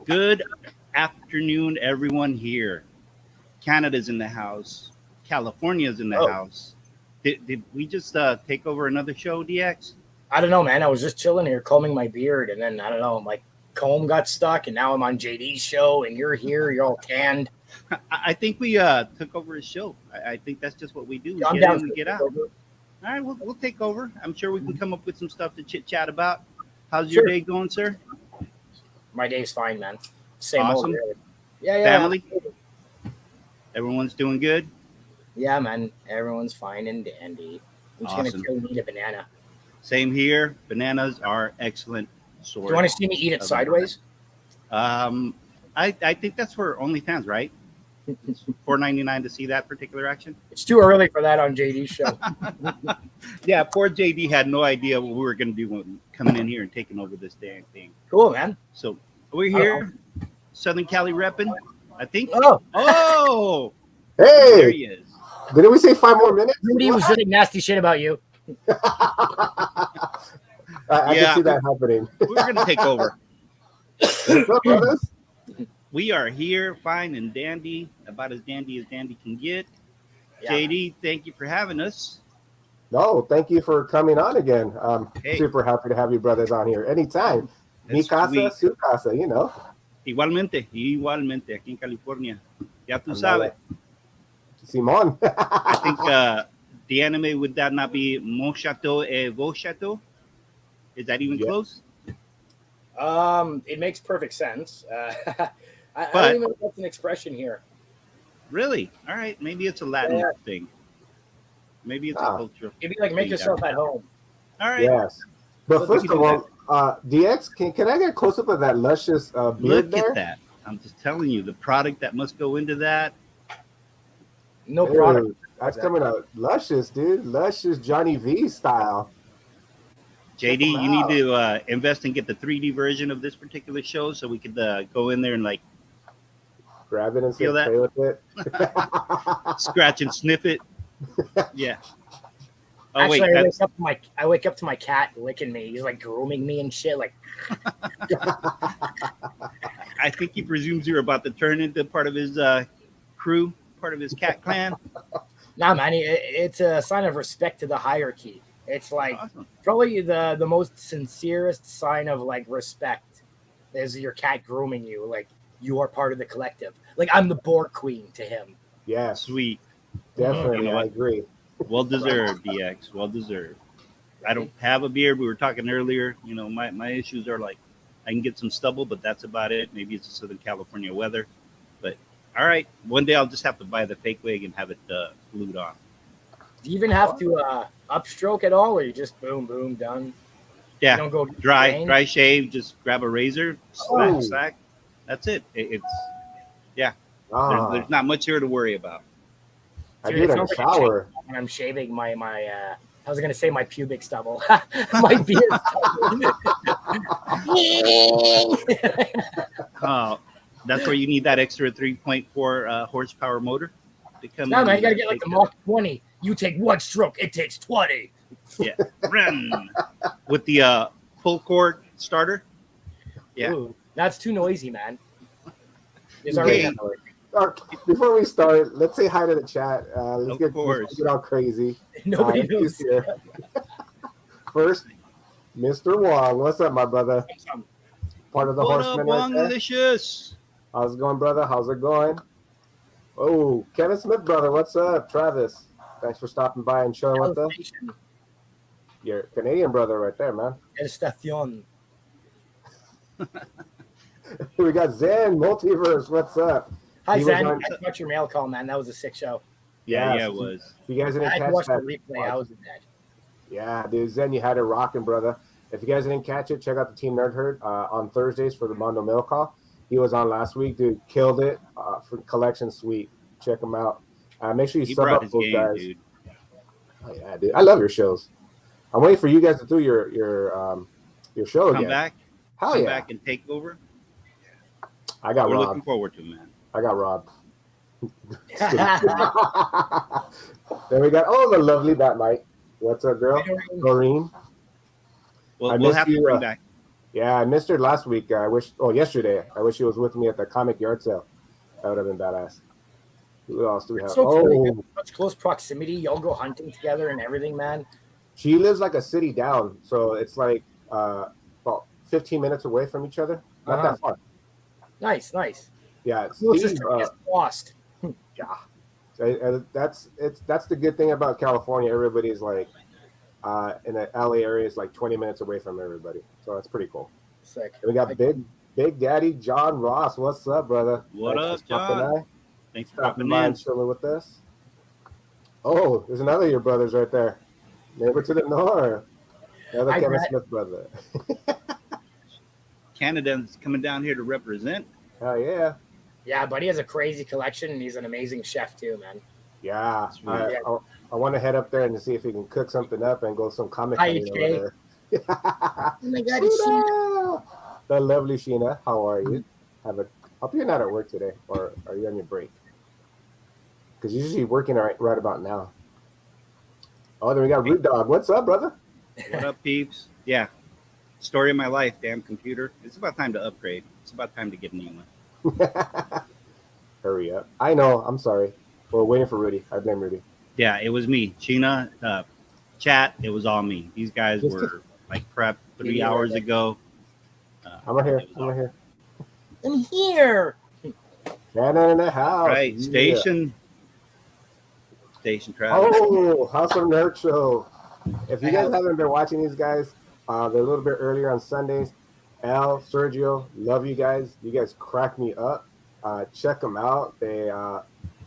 Good afternoon, everyone here. Canada's in the house. California's in the Oh. house. Did we just take over another show, DX? I don't know, man. I was just chilling here, combing my beard, and then I don't know, my comb got stuck, and now I'm on JD's show, and you're here, you're all tanned. I think we took over his show. I think that's just what we do. We I'm get down in, we for get it. out. All right, we'll take over. I'm sure we can come up with some stuff to chit chat about. How's your Sure. day going, sir? My day's fine, man. Same Awesome. old. Really. Yeah. Family? Everyone's doing good? Yeah, man. Everyone's fine and dandy. I'm just Awesome. gonna eat a banana. Same here. Bananas are excellent. Do you want to see me eat it of sideways? I think that's for OnlyFans, right? It's $4.99 to see that particular action. It's too early for that on JD's show. Yeah, poor JD had no idea what we were going to do when coming in here and taking over this damn thing. Cool, man. So we're here, Southern Cali repping, I think. Oh, There Hey, he is. didn't we say 5 more minutes? Rudy was saying nasty shit about you. I Yeah. can see that happening. We're going to take over. What's up, brothers? We are here, fine and dandy, about as dandy can get. Yeah. JD, thank you for having us. No, thank you for coming on again. I'm Hey. super happy to have you brothers on here anytime. Mi That's casa, sweet. su casa, you know. Igualmente, aquí en California. Ya tú I sabes. Simon. I think the anime, would that not be Mon Chateau et Vos Chateau? Is that even Yeah. close? It makes perfect sense. I But- don't even know if that's an expression here. Really? All right. Maybe it's a Latin Yeah. thing. Maybe it's Ah. a cultural. It'd be like make yourself at home. All right. Yes. But Well, first we can of do all, DX, can I get a close up of that luscious beard Look there? at that. I'm just telling you, the product that must go into that. No Dude, product. that's coming out luscious, dude. Luscious Johnny V style. JD, Check 'em you need out. to invest and get the 3D version of this particular show so we could go in there and like Grab it and Feel that? play with it. scratch and sniff it. Yeah. Oh, Actually, wait. I wake up to my cat licking me. He's like grooming me and shit. Like, I think he presumes you're about to turn into part of his crew, part of his cat clan. nah, man. It's a sign of respect to the hierarchy. It's like Awesome. probably the most sincerest sign of like respect is your cat grooming you. Like you are part of the collective. Like I'm the Borg queen to him. Yes, Sweet. definitely. You know I what? agree. Well deserved, DX. Well deserved. I don't have a beard. We were talking earlier. You know, my issues are like I can get some stubble, but that's about it. Maybe it's the Southern California weather. But all right, one day I'll just have to buy the fake wig and have it glued on. Do you even have to upstroke at all, or you just boom, boom, done? Yeah, You don't go dry shave. Just grab a razor, Oh. slack. That's it. It's Ah, there's not much here to worry about. I Dude, do it it in the sounds like a shower. when I'm shaving my I was gonna say my pubic stubble. My beard. That's where you need that extra 3.4 horsepower motor to come No, in man, you and, gotta get like take the Mach 20. You take one stroke, it takes 20. Yeah. Run. With the full cord starter. Yeah. Ooh, that's too noisy, man. There's Hey. already that noise. Before we start, let's say hi to the chat. Let's Of course. let's get all crazy. Nobody who's knows. here. First, Mr. Wong. What's up, my brother? Part of the What up, horsemen right there. Wongalicious? How's it going, brother? How's it going? Oh, Kevin Smith, brother. What's up? Travis, thanks for stopping by and showing with us. Your Canadian brother right there, man. Estación. We got Zen Multiverse. What's up? Hi, He was Zen. on- I got your mail call, man. That was a sick show. Yeah, Yes. it was. If you guys I didn't had to catch watch the that, replay. I was in bed. yeah, dude, Zen, you had it rocking, brother. If you guys didn't catch it, check out the Team Nerdherd on Thursdays for the Mondo Mail Call. He was on last week, dude. Killed it for Collection Suite. Check him out. Make sure you He sub brought up his those game, guys. dude. Oh, yeah, dude. I love your shows. I'm waiting for you guys to do your show Come again. back. Hell Come yeah. back and take over. I got We're robbed. looking forward to it, man. I got robbed. Just kidding. Then we got the lovely Bat Mike. What's up, girl? Doreen. Well, I we'll miss have to you, bring back. Yeah, I missed her last week. Yesterday. I wish she was with me at the comic yard sale. That would have been badass. Who else do we have? So cool. You Oh, have such close proximity. Y'all go hunting together and everything, man. she lives like a city down, so it's like about 15 minutes away from each other. Not that far. Nice. Yeah, Closest Steve. is lost. Yeah, that's the good thing about California. Everybody's like in the LA area is like 20 minutes away from everybody, so that's pretty cool. Sick. And we got Big Daddy John Ross. What's up, brother? What Thanks up, for stopping John? by. Thanks for Stopping dropping by in. and chilling with us. Oh, there's another of your brothers right there. Neighbor to the north. Another Hi, Kevin Brett. Smith brother. Canada's coming down here to represent. Oh yeah. Yeah, buddy has a crazy collection, and he's an amazing chef too, man. Yeah. Sweet. I want to head up there and see if he can cook something up and go some comic Hi, hunting Jay. over there. Oh my God, it's Sheena! The lovely Sheena. How are you? Hope you're not at work today, or are you on your break? Because you're usually working right about now. Oh, then we got Root Dog. What's up, brother? What up, peeps? Yeah. Story of my life, damn computer. It's about time to upgrade. It's about time to get a new one. Hurry up. I know. I'm sorry. We're waiting for Rudy. I blame Rudy. Yeah, it was me. Sheena, chat, it was all me. These guys Just were like prepped 3 Yeah. hours ago. I'm right here. it was I'm right here. I'm here. Shannon in the house. Right, Yeah. Station travel. Oh, House of Nerd Show. If you I guys have- haven't been watching these guys, they're a little bit earlier on Sundays. Al, Sergio, love you guys. You guys crack me up. Check them out. They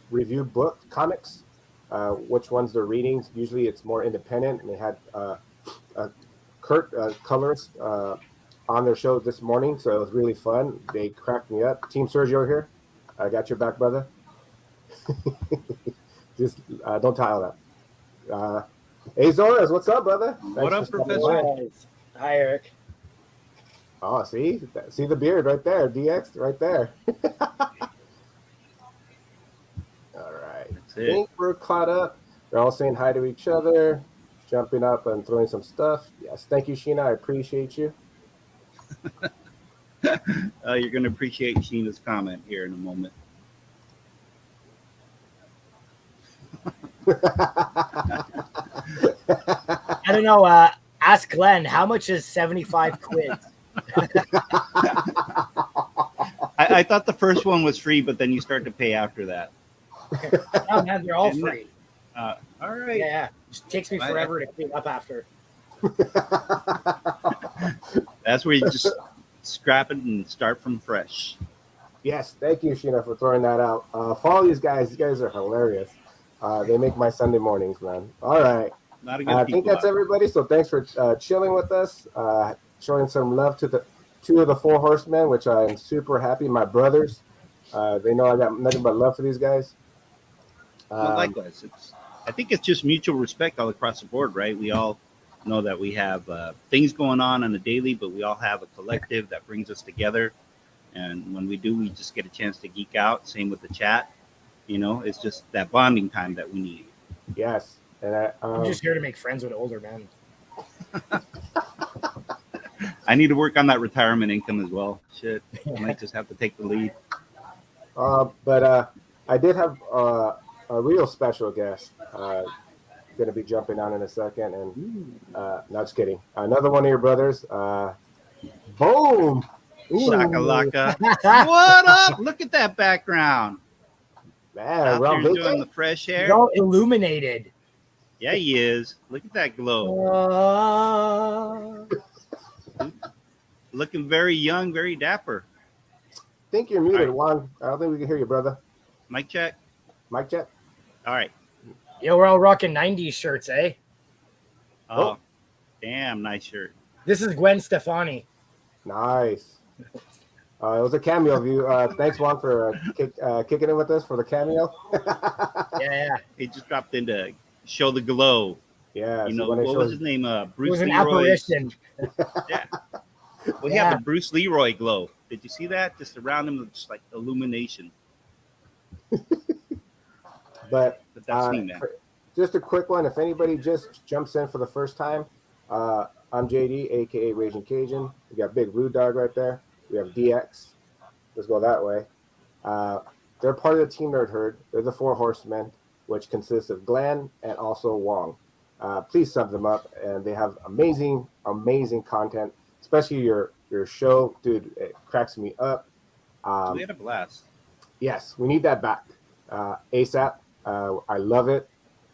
review book comics, which ones they're reading. Usually it's more independent. And they had Kurt, colorist, on their show this morning, so it was really fun. They cracked me up. Team Sergio here. I got your back, brother. Just don't tile that. Hey, Zoras, what's up, brother? What up, for stopping Professor? by. Hi, Eric. Oh, see the beard right there, DX right there. All right, That's I it. think we're caught up. They're all saying hi to each other, jumping up and throwing some stuff. Yes, thank you, Sheena. I appreciate you. You're going to appreciate Sheena's comment here in a moment. I don't know. Ask Glenn, how much is 75 quid? I thought the first one was free, but then you start to pay after that. Oh, man, they're all Isn't it? free. All right. Yeah. It takes me forever to clean up after. That's where you just scrap it and start from fresh. Yes, thank you, Sheena, for throwing that out. Follow these guys. These guys are hilarious. They make my Sunday mornings, man. All right. Not a good I people. think that's everybody. So thanks for chilling with us, showing some love to the two of the four horsemen, which I'm super happy. My brothers, they know I got nothing but love for these guys. Well, likewise, I think it's just mutual respect all across the board, right? We all know that we have things going on a daily, but we all have a collective that brings us together. And when we do, we just get a chance to geek out. Same with the chat. You know, it's just that bonding time that we need. Yes, and I'm just here to make friends with older men. I need to work on that retirement income as well. Shit, I might just have to take the lead. but I did have a real special guest going to be jumping on in a second, and not just kidding. Another one of your brothers. Boom! Shakalaka. What up? Look at that background. Man, Out around there Vic- enjoying the fresh They're air. all illuminated. Yeah, he is. Look at that glow. Looking very young, very dapper. think you're muted, All right. Juan. I don't think we can hear you, brother. Mic check. Mic check. All right. Yo, we're all rocking 90s shirts, eh? Oh, damn, nice shirt. This is Gwen Stefani. Nice. It was a cameo of you. Thanks, Juan, for kicking it with us for the cameo. Yeah. He just dropped in to show the glow. Yeah. You so know, when I what showed- was his name? It Bruce was an Leroy's. apparition. Yeah. Well, he Yeah. had the Bruce Leroy glow. Did you see that? Just around him, just like illumination. But But that's me, man. just a quick one. If anybody just jumps in for the first time, I I'm JD, aka Ragin Cajun. We got Big Rude Dog right there. We have DX. Let's go that way. They're part of the Team Nerd Herd. They're the Four Horsemen, which consists of Glenn and also Wong. Please sub them up, and they have amazing content, especially your show, dude. It cracks me up. We had a blast. Yes, we need that back ASAP. I love it,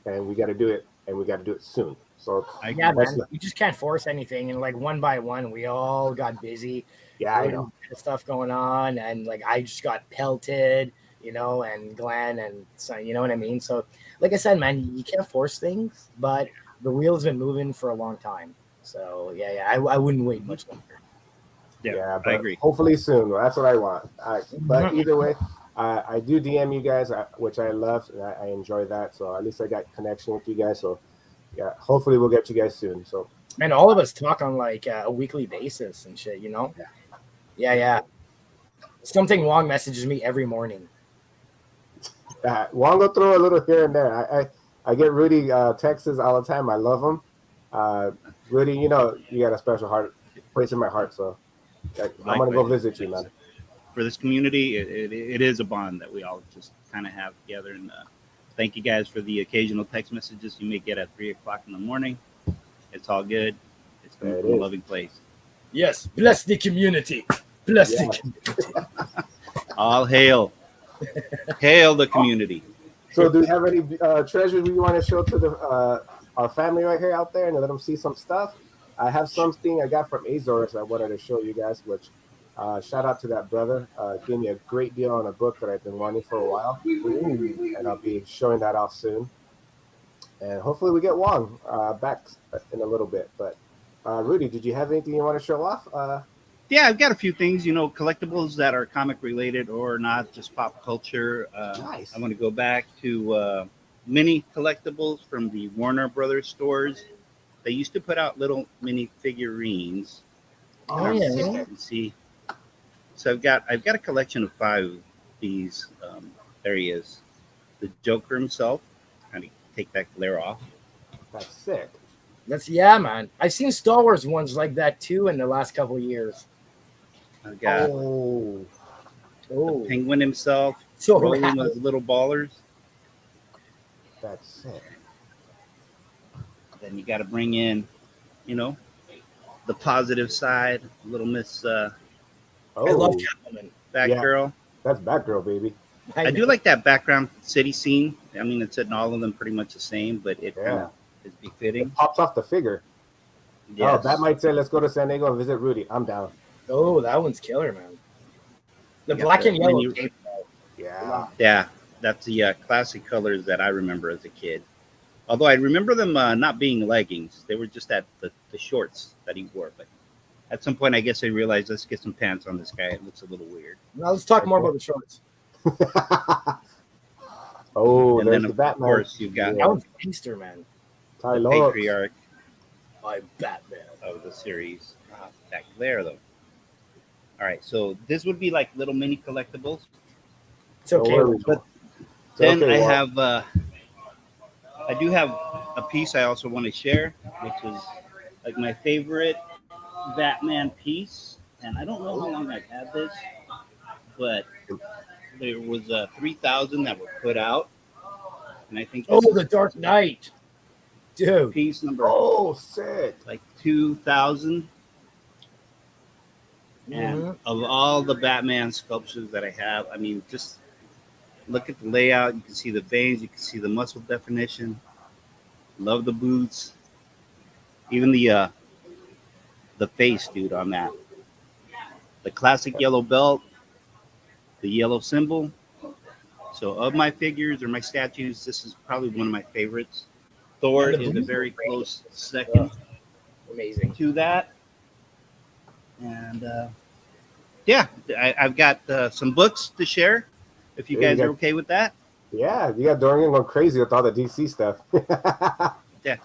and we got to do it, and we got to do it soon. So yeah, man, you just can't force anything, and like one by one, we all got busy. Yeah, I know stuff going on, and like I just got pelted, and Glenn, and so you know what I mean. So, like I said, man, you can't force things, but the wheel's been moving for a long time. So yeah, I wouldn't wait much longer. Yeah, I agree. Hopefully soon. That's what I want. But either way, I do DM you guys, which I love, and I enjoy that. So at least I got connection with you guys. So yeah, hopefully we'll get you guys soon. So and all of us talk on like a weekly basis and shit. Yeah. Something Wong messages me every morning. Wong will throw a little here and there. I get Rudy texts all the time. I love him. Rudy, you got a special place in my heart. So I'm gonna go visit you, man. For this community, it is a bond that we all just kind of have together. And thank you guys for the occasional text messages you may get at 3:00 in the morning. It's all good. It's coming from a loving place. Yes, bless the community. Bless the community. All hail. Hail the community. So do you have any treasures we want to show to our family right here out there and let them see some stuff? I have something I got from Azores I wanted to show you guys, which shout out to that brother. Gave me a great deal on a book that I've been wanting for a while. And I'll be showing that off soon. And hopefully we get Wong back in a little bit. But Rudy, did you have anything you want to show off? Yeah, I've got a few things, collectibles that are comic related or not, just pop culture. Nice. I want to go back to mini collectibles from the Warner Brothers stores. They used to put out little mini figurines. Oh yeah. You can see. So I've got a collection of 5 of these. There he is, the Joker himself. Kind of take that glare off. That's sick. Man. I've seen Star Wars ones like that too in the last couple of years. I've got the Penguin himself, rolling with little ballers. That's sick. Then you got to bring in, the positive side. Little Miss I love Catwoman. Batgirl. Yeah, that's Batgirl, baby. I do like that background city scene. I mean, it's in all of them pretty much the same, but it kind of is befitting. It pops off the figure. Yes. Oh, that might say, let's go to San Diego and visit Rudy. I'm down. Oh, that one's killer, man. The black and yellow. Yeah. That's the classic colors that I remember as a kid. Although I remember them not being leggings. They were just the shorts that he wore. But at some point, I guess I realized, let's get some pants on this guy. It looks a little weird. Now let's talk more about the shorts. And then, the of Batman. course, you've got That one's gangster, man. the patriarch I'm Batman. of the series. That glare, though. All right, so this would be like little mini collectibles. It's okay. But then I do have a piece I also want to share, which is like my favorite Batman piece. And I don't know how long I've had this, but there was 3,000 that were put out. And I think this is the Dark Knight. Dude. piece number sick. like 2,000. And of all the Batman sculptures that I have, I mean, just look at the layout. You can see the veins. You can see the muscle definition. Love the boots. Even the face, dude, on that. The classic yellow belt. The yellow symbol. So of my figures or my statues, this is probably one of my favorites. Thor is a very close second. Amazing. To that. And I've got some books to share if you guys are okay with that. Yeah, you got Dorian going crazy with all the DC stuff. Yeah.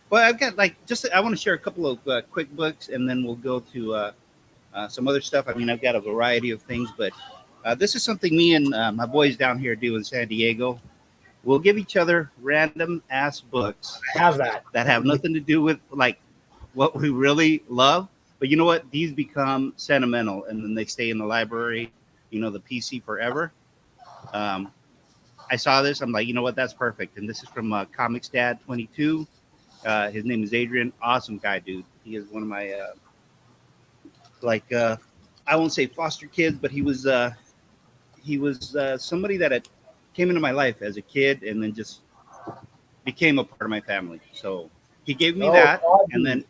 Well, I've got I want to share a couple of quick books, and then we'll go to some other stuff. I mean, I've got a variety of things, but this is something me and my boys down here do in San Diego. We'll give each other random ass books. I have that. That have nothing to do with what we really love. But you know what? These become sentimental, and then they stay in the library. You know, the PC forever. Um, I saw this. I'm like, you know what? That's perfect. And this is from Comics Dad 22. His name is Adrian. Awesome guy, dude. He is one of my I won't say foster kids, but he was somebody that had came into my life as a kid and then just became a part of my family. So he gave me that, and then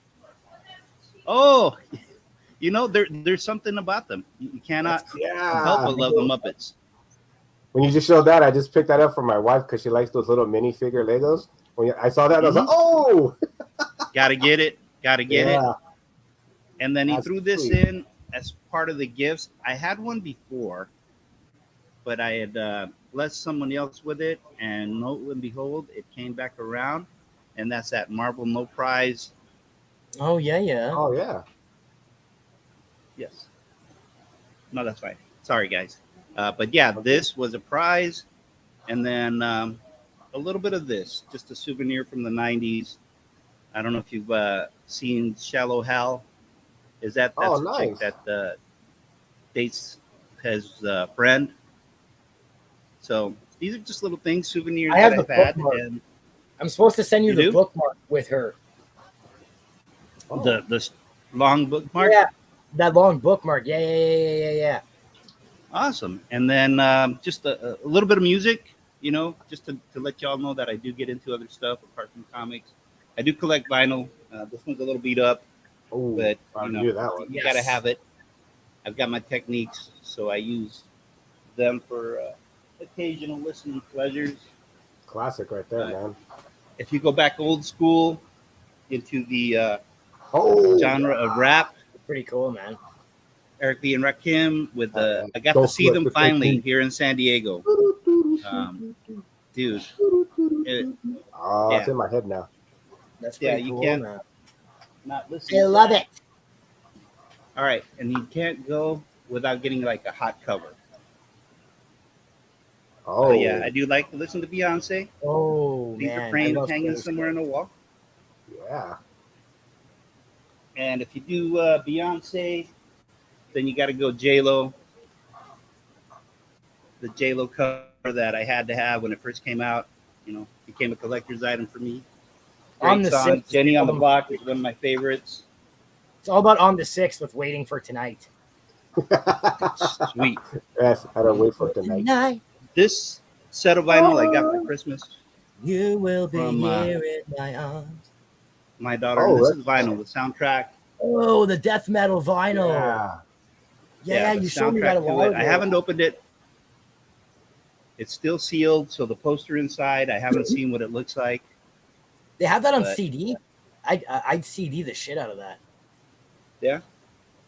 you know, there's something about them. You cannot help but love the Muppets. When you just showed that, I just picked that up for my wife because she likes those little minifigure Legos. When I saw that, I was like, oh! Gotta get it. And then he threw this in as part of the gifts. I had one before, but I had blessed someone else with it, and lo and behold, it came back around, and that's that Marvel No Prize. Oh yeah. Oh yeah. Yes. No, that's fine. Sorry, guys. But yeah, this was a prize, and then a little bit of this, just a souvenir from the '90s. I don't know if you've seen Shallow Hal. That's nice. a chick that dates his friend. So these are just little things, souvenirs I have that the I've had. bookmark. And I'm supposed to send you the do? bookmark with her. The long bookmark. Yeah, that long bookmark. Yeah. Awesome. And then just a little bit of music, you know, just to let y'all know that I do get into other stuff apart from comics. I do collect vinyl. This one's a little beat up, but you know, you got to have it. I've got my techniques, so I use them for occasional listening pleasures. Classic right there, man. If you go back old school into the genre of rap, pretty cool, man. Eric B. and Rakim with I got to see them finally here in San Diego. Dude. It's in my head now. That's pretty cool, you can't man. not listen. I love it. All right, and you can't go without getting like a hot cover. Oh yeah, I do like to listen to Beyonce. Oh These man, are framed hanging somewhere on the wall. Yeah. And if you do Beyonce, then you got to go J-Lo. The J-Lo cover that I had to have when it first came out, you know, became a collector's item for me. On the song. 6th, Jenny on the Block is one of my favorites. It's all about On the 6th with Waiting for Tonight. Sweet. Yes, I don't wait for tonight. This set of vinyl I got for Christmas. You will be here in my arms. My daughter. This is vinyl, the soundtrack. Oh, the death metal vinyl. Yeah, you showed me that a while ago. I haven't opened it. It's still sealed, so the poster inside, I haven't seen what it looks like. They have that on CD. I'd CD the shit out of that. Yeah.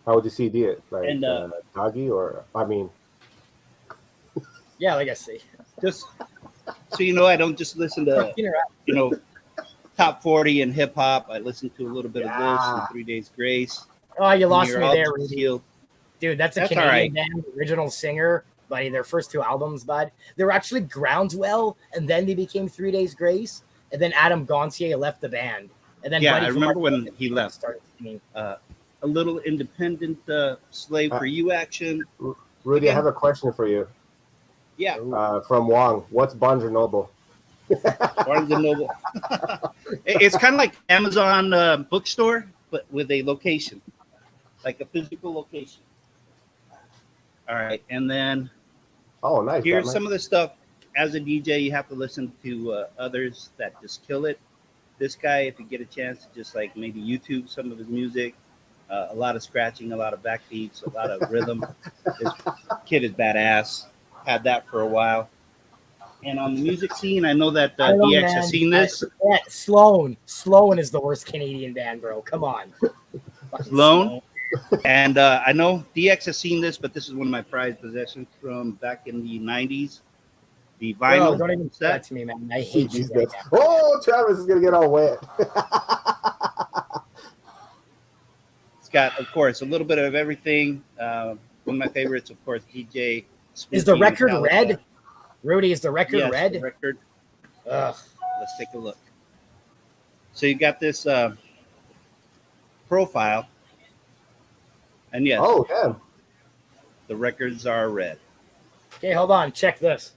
How would you CD it? Like doggy or Yeah, like I say. Just so you know, I don't just listen to you know top 40 and hip hop. I listen to a little bit of this and 3 Days Grace. Oh, you lost me there, Rudy. Dude, that's a Canadian right. band, original singer, buddy. Their first 2 albums, bud. They were actually Groundswell, and then they became 3 Days Grace, and then Adam Gontier left the band. And then I remember when he left. Started singing. A little independent slave for you action. Rudy, I have a question for you. Yeah. From Wong. What's Barnes & Noble? Barnes & Noble. It's kind of like Amazon bookstore, but with a location, like a physical location. All right, and then nice. Here's some of the stuff. As a DJ, you have to listen to others that just kill it. This guy, if you get a chance to just like maybe YouTube some of his music, a lot of scratching, a lot of backbeats, a lot of rhythm. This kid is badass. Had that for a while. And on the music scene, I know that DX has seen this. Sloan. Sloan is the worst Canadian band, bro. Come on. Sloan. And I know DX has seen this, but this is one of my prized possessions from back in the 90s. The vinyl. Bro, don't even say that to me, man. I hate you right now. Oh, Travis is going to get all wet. It's got, of course, a little bit of everything. One of my favorites, of course, DJ. Is the record red? Rudy, is the record red? The record. Ugh. Let's take a look. So you got this profile. And yes, Oh, damn. the records are red. Okay, hold on. Check this.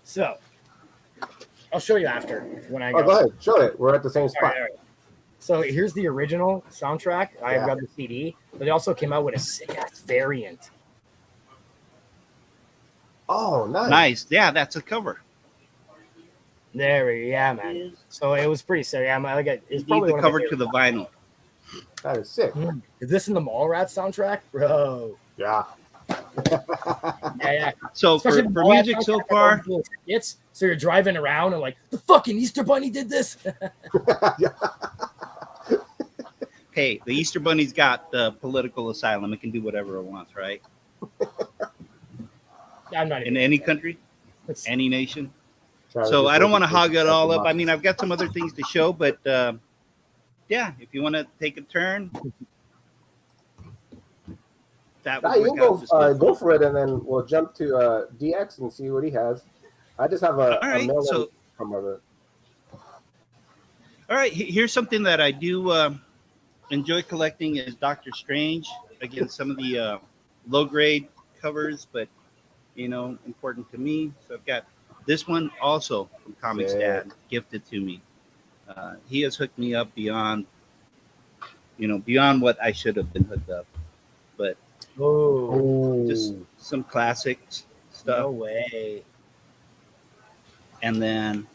So, I'll show you after when I go. Oh, go ahead. Show it. We're at the same All spot. right, all right. So here's the original soundtrack. I've Yeah. got the CD, but they also came out with a sick-ass variant. Oh, nice. Nice. Yeah, that's a cover. There we go. Yeah, man. So it was pretty sick. Yeah, like it's You need probably the one of my cover to favorite. the vinyl. That is sick. Is this in the Mallrats soundtrack, bro? Yeah. Yeah. So Especially for the Mallrats music soundtrack, so like, far, all these little skits. So you're driving around and like the fucking Easter Bunny did this. hey, the Easter Bunny's got political asylum. It can do whatever it wants, right? I'm not even In any country, It's- any nation. Travis So just I don't want to looking hog it at all the up. I box. mean, I've got some other things to show, but yeah, if you want to take a turn, that Nah, would you work can out just good. go for it, and then we'll jump to DX and see what he has. I just have a All right, mail-in so from other. all right, here's something that I do enjoy collecting is Doctor Strange. Again, some of the low grade covers, but important to me. So I've got this one also from Comics Yeah. Dad, gifted to me. He has hooked me up beyond what I should have been hooked up. But Oh, just some classics stuff. no way. And then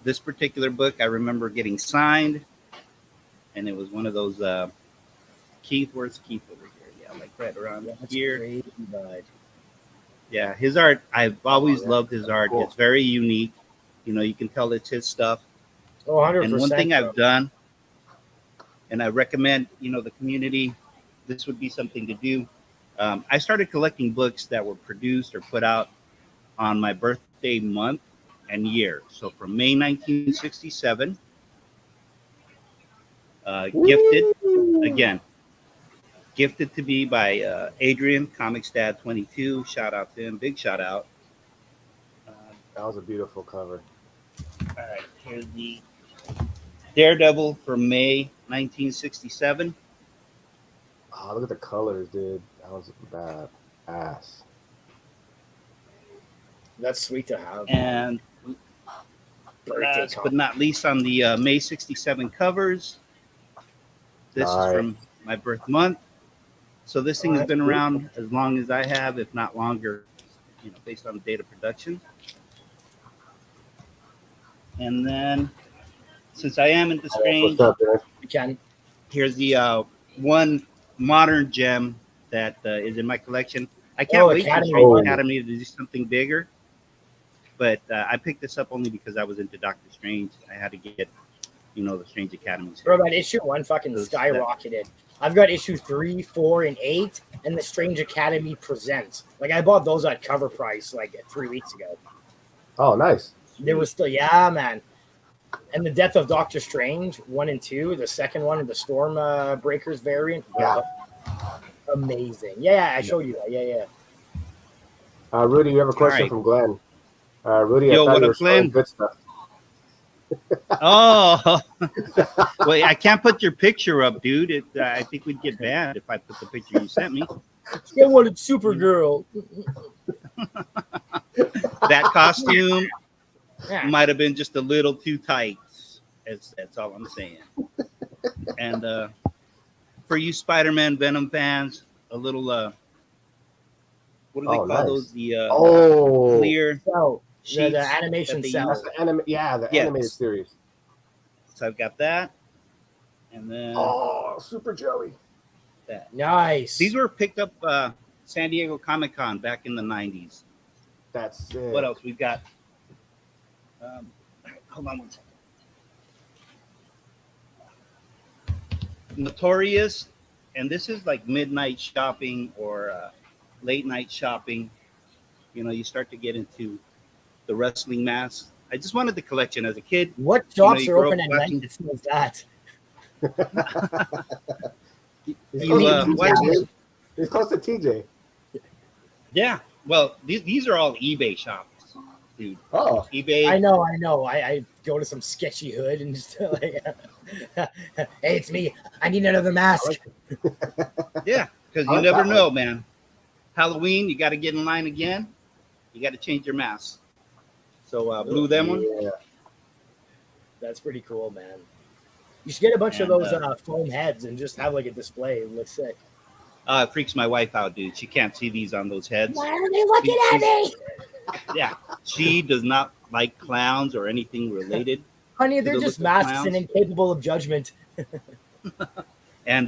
this particular book, I remember getting signed, and it was one of those Keith. Where's Keith over here? Yeah, like right around That's here. crazy, bud. Yeah, his art. I've always yeah. loved his art. Cool. It's very unique. You can tell it's his stuff. Oh, 100%. And one thing bro. I've done, and I recommend, the community, this would be something to do. I started collecting books that were produced or put out on my birthday month and year. So from May 1967, gifted to be by Adrian, Comics Dad 22. Shout out to him. Big shout out. That was a beautiful cover. All right, here's the Daredevil from May 1967. Oh, look at the colors, dude. That was bad ass. That's sweet to have. And Birthday last but not least, on the May 67 covers, this Nice. is from my birth month. So this thing has that's been cool. around as long as I have, if not longer, based on the date of production. And then, since I am into Strange, What's up, man? You can. here's the one modern gem that is in my collection. I can't wait Academy. for Strange Oh. Academy to do something bigger. But I picked this up only because I was into Doctor Strange. I had to get, the Strange Academy. Bro, that issue 1 fucking Those- skyrocketed. I've got issue 3, 4, and 8, and the Strange Academy Presents. Like, I bought those at cover price like 3 weeks ago. Oh, nice. They were still, yeah, man. And the Death of Doctor Strange 1 and 2, the second one, the Storm Breakers variant. Yeah. Amazing. Yeah, I showed you that. Yeah. Rudy, you have a question right. from Glenn. Rudy, Yo, I thought what you up, were showing Glenn? good stuff. Oh, well, I can't put your picture up, dude. I think we'd get banned if I put the picture you sent me. I wanted Supergirl. That costume Yeah. might have been just a little too tight. That's all I'm saying. And for you Spider-Man Venom fans, a little what do they call nice. those? The clear So, sheets the animation that they cell. That's the the Yes. animated series. So I've got that, and then Oh, Super Joey. that. Nice. These were picked up San Diego Comic-Con back in the 90s. That's sick. What else? We've got hold on one second. Notorious, and this is like midnight shopping or late night shopping. You start to get into the wrestling mask. I just wanted the collection as a kid. What shops you are grow open up at night watching- that sells that? He's close to TJ. Yeah, well, these are all eBay shops. dude. Oh, eBay. I know. I go to some sketchy hood and just like, hey, it's me. I need another mask. Yeah, because I you like never that know, man. Halloween, you got to get in line again. You got to change your mask. So blue them one, yeah. That's pretty cool, man. You should get a bunch of and those foam heads and just have like a display. It looks sick. it freaks my wife out, dude. She can't see these on those heads. Why are they looking at me? Yeah, she does not like clowns or anything related. Honey, To they're the just look of masks clowns. and incapable of judgment. And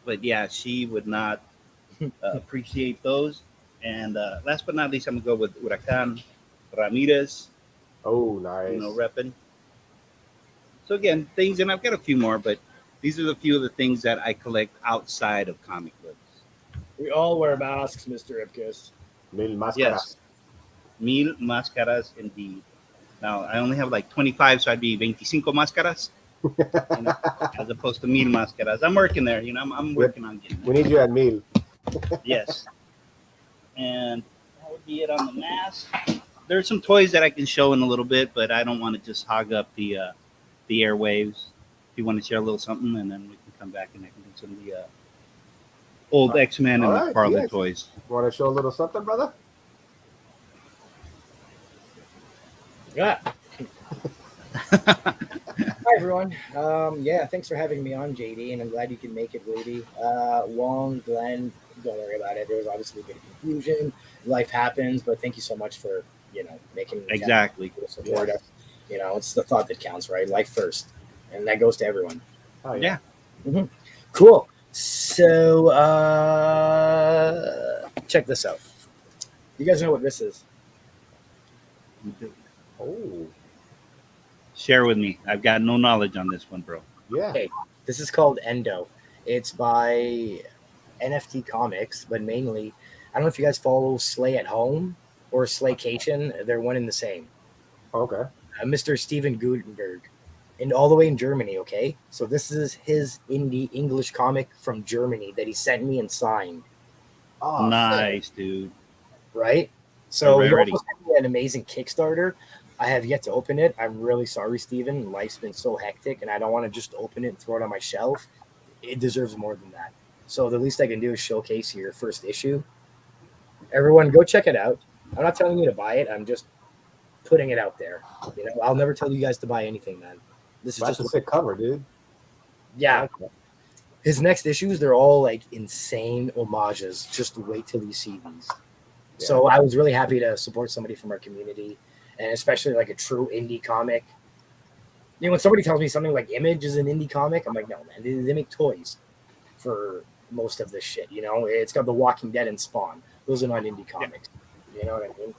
but yeah, she would not appreciate those. And last but not least, I'm gonna go with Huracan Ramirez. Oh, nice. Repping. So again, things, and I've got a few more, but these are the few of the things that I collect outside of comic books. We all wear masks, Mr. Ipkiss. Mil máscaras. Yes, mil máscaras indeed. Now I only have like 25, so I'd be 25 máscaras, as opposed to mil máscaras. I'm working there, I'm working on getting We there. need you at Mil. Yes, and that would be it on the mask. There's some toys that I can show in a little bit, but I don't want to just hog up the airwaves. If you want to share a little something, and then we can come back and I can do some of the old X-Men and All right, McFarlane yes. toys. Want to show a little something, brother? Yeah. Hi, everyone. Yeah, thanks for having me on, JD, and I'm glad you can make it, Rudy. Wong, Glenn, don't worry about it. There was obviously a bit of confusion. Life happens, but thank you so much for, making Exactly. support us. It's the thought that counts, right? Life first. And that goes to everyone. Oh, Yeah. Mm-hmm. Cool. So, check this out. You guys know what this is? Oh, Share with me. I've got no knowledge on this one, bro. yeah. Okay. This is called Endo. It's by NFT Comics, but mainly, I don't know if you guys follow Slay at Home or Slaycation. They're one and the same. Okay. Mr. Steven Gutenberg, and all the way in Germany. Okay, so this is his indie English comic from Germany that he sent me and signed. Oh, Nice, dude. Right. So he Already. also sent me an amazing Kickstarter. I have yet to open it. I'm really sorry, Steven. Life's been so hectic, and I don't want to just open it and throw it on my shelf. It deserves more than that. So the least I can do is showcase your first issue. Everyone, go check it out. I'm not telling you to buy it. I'm just putting it out there. I'll never tell you guys to buy anything, man. This is That's just a sick cover, dude. yeah. His next issues, they're all like insane homages. Just wait till you see these. Yeah. So I was really happy to support somebody from our community, and especially like a true indie comic. When somebody tells me something like Image is an indie comic, I'm like, no, man, they make toys for most of this shit. It's got The Walking Dead and Spawn. Those are not indie comics. You know what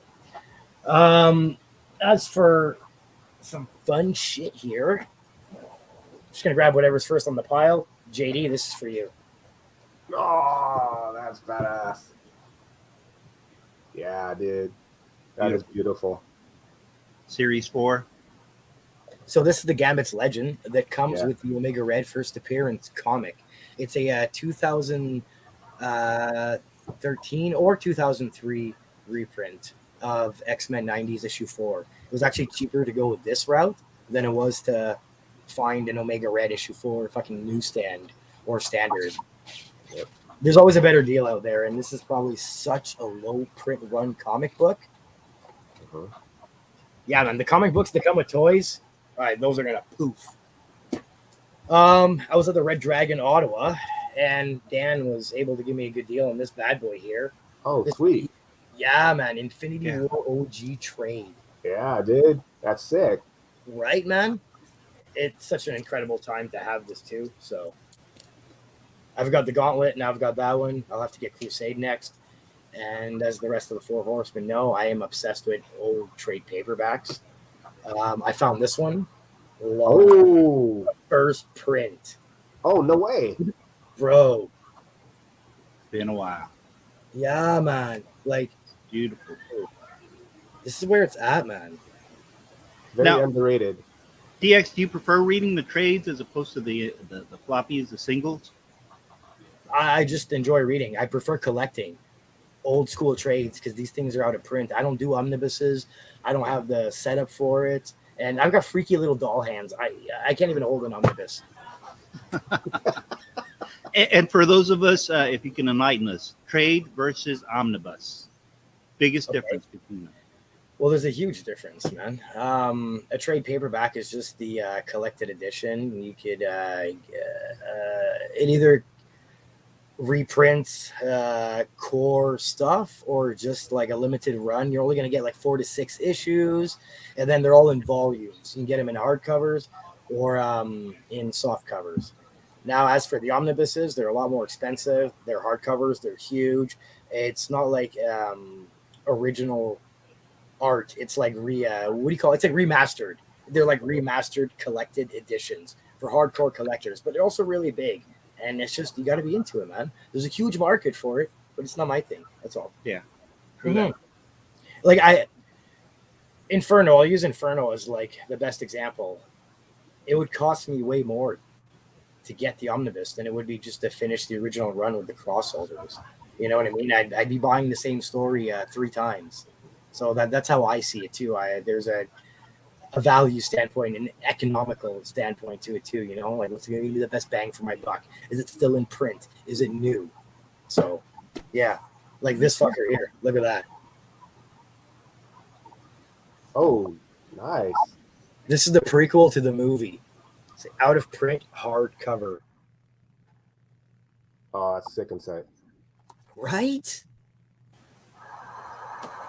I mean? As for some fun shit here, just gonna grab whatever's first on the pile. JD, this is for you. Oh, that's badass. Yeah, dude. That is beautiful. Series 4. So this is the Gambit's Legend that comes Yeah. with the Omega Red first appearance comic. It's a 2013 or 2003 reprint of X-Men 90s issue 4. It was actually cheaper to go with this route than it was to find an Omega Red issue 4 fucking newsstand or standard. Yep. There's always a better deal out there, and this is probably such a low print run comic book. Mhm. Yeah, man, the comic books that come with toys, all right, those are gonna poof. I was at the Red Dragon Ottawa, and Dan was able to give me a good deal on this bad boy here. Oh, This- sweet. Yeah, man, Infinity Yeah. War OG trade. Yeah, dude. That's sick. Right, man? It's such an incredible time to have this too. So I've got the Gauntlet, and I've got that one. I'll have to get Crusade next. And as the rest of the Four Horsemen know, I am obsessed with old trade paperbacks. I found this one. Oh. First print. Oh, no way. Bro. Been a while. Yeah, man. Like, Beautiful. this is where it's at, man. Very Now- underrated. DX, do you prefer reading the trades as opposed to the floppies, the singles? I just enjoy reading. I prefer collecting. old school trades because these things are out of print. I don't do omnibuses. I don't have the setup for it, and I've got freaky little doll hands. I can't even hold an omnibus. And for those of us, if you can enlighten us, trade versus omnibus, biggest difference between them. Well, there's a huge difference, man. A trade paperback is just the collected edition. You could it either reprints core stuff or just like a limited run. You're only going to get like 4 to 6 issues, and then they're all in volumes. You can get them in hardcovers or in soft covers. Now, as for the omnibuses, they're a lot more expensive. They're hardcovers. They're huge. It's not like original art. It's like what do you call it? It's like remastered. They're like remastered collected editions for hardcore collectors, but they're also really big. And it's just, you got to be into it, man. There's a huge market for it, but it's not my thing. That's all. Yeah. Mm-hmm. Like Inferno, I'll use Inferno as like the best example. It would cost me way more to get the omnibus than it would be just to finish the original run with the crossovers. You know what I mean? I'd be buying the same story 3 times. So that's how I see it too. There's a value standpoint, an economical standpoint to it too. You know, like what's going to give me the best bang for my buck? Is it still in print? Is it new? So, yeah, like this fucker here. Look at that. Oh, nice. This is the prequel to the movie. It's out of print hardcover. Oh, that's sick inside. Right?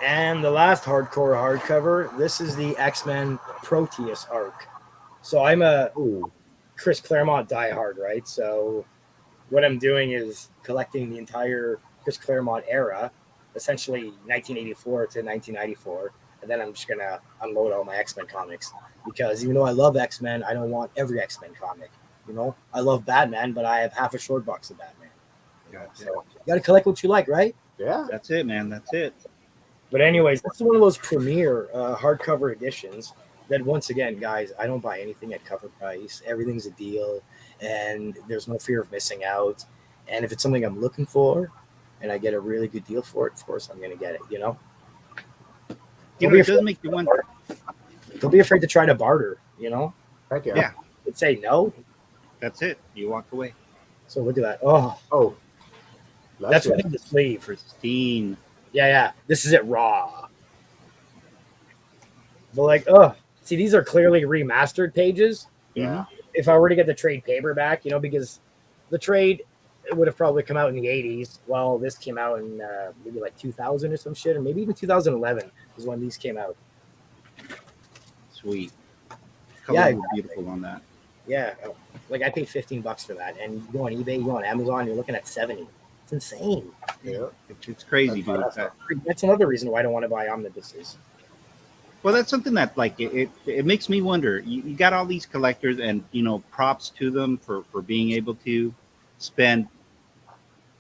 And the last hardcore hardcover, this is the X-Men Proteus arc. So I'm a Chris Claremont diehard, right? So what I'm doing is collecting the entire Chris Claremont era, essentially 1984 to 1994, and then I'm just going to unload all my X-Men comics. Because even though I love X-Men, I don't want every X-Men comic. You know, I love Batman, but I have half a short box of Batman. So you got to collect what you like, right? Yeah. That's it, man. That's it. But anyways, this is one of those premier hardcover editions that, once again, guys, I don't buy anything at cover price. Everything's a deal, and there's no fear of missing out. And if it's something I'm looking for and I get a really good deal for it, of course I'm going to get it, you know? You know, it does make you wonder. Don't be afraid to try to barter, you know? Heck yeah. Yeah. You'd say no. That's it. You walk away. So look at that. Oh, that's what the sleeve. Pristine. Yeah. This is it raw. But like, see, these are clearly remastered pages. Yeah. If I were to get the trade paperback, you know, because the trade it would have probably come out in the 80s. Well, this came out in maybe like 2000 or some shit, or maybe even 2011 is when these came out. Sweet. Yeah, Color beautiful on that. Yeah, like I paid $15 for that, and you go on eBay, you go on Amazon, you're looking at 70. It's insane. Yeah. It's crazy, dude. That's another reason why I don't want to buy omnibuses. Well, that's something that like it makes me wonder. You got all these collectors, and you know, props to them for being able to spend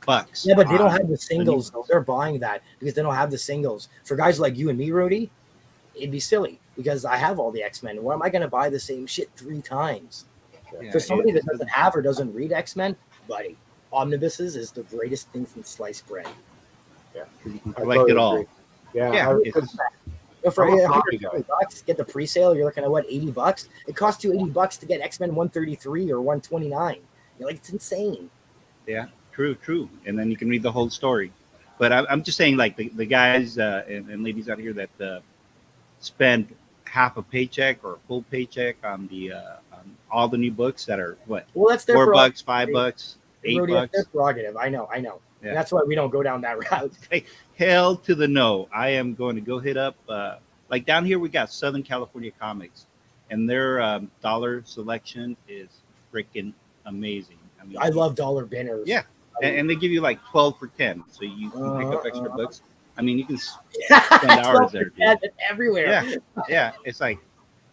bucks. Yeah, but they don't have the singles. They're buying that because they don't have the singles. For guys like you and me, Rudy, it'd be silly because I have all the X-Men. Why am I going to buy the same shit 3 times? Yeah, for somebody that doesn't have or doesn't read X-Men, buddy, omnibuses is the greatest thing since sliced bread. Yeah, you can collect it all. Yeah. For $100 get the pre-sale, you're looking at what, $80? It costs you $80 to get X-Men 133 or 129. You're like, it's insane. Yeah, true. And then you can read the whole story. But I'm just saying, like the guys and ladies out here that spend half a paycheck or a full paycheck on the on all the new books that are what? Well, that's their $4, $5, $8. That's their prerogative. I know. Yeah. And that's why we don't go down that route. Hey, hell to the no. I am going to go hit up like down here we got Southern California Comics, and their dollar selection is freaking amazing. I mean, I love dollar binners. Yeah, and they give you like 12 for 10, so you can pick up extra books. I mean, you can spend hours there. Dude. Everywhere. Yeah. It's like,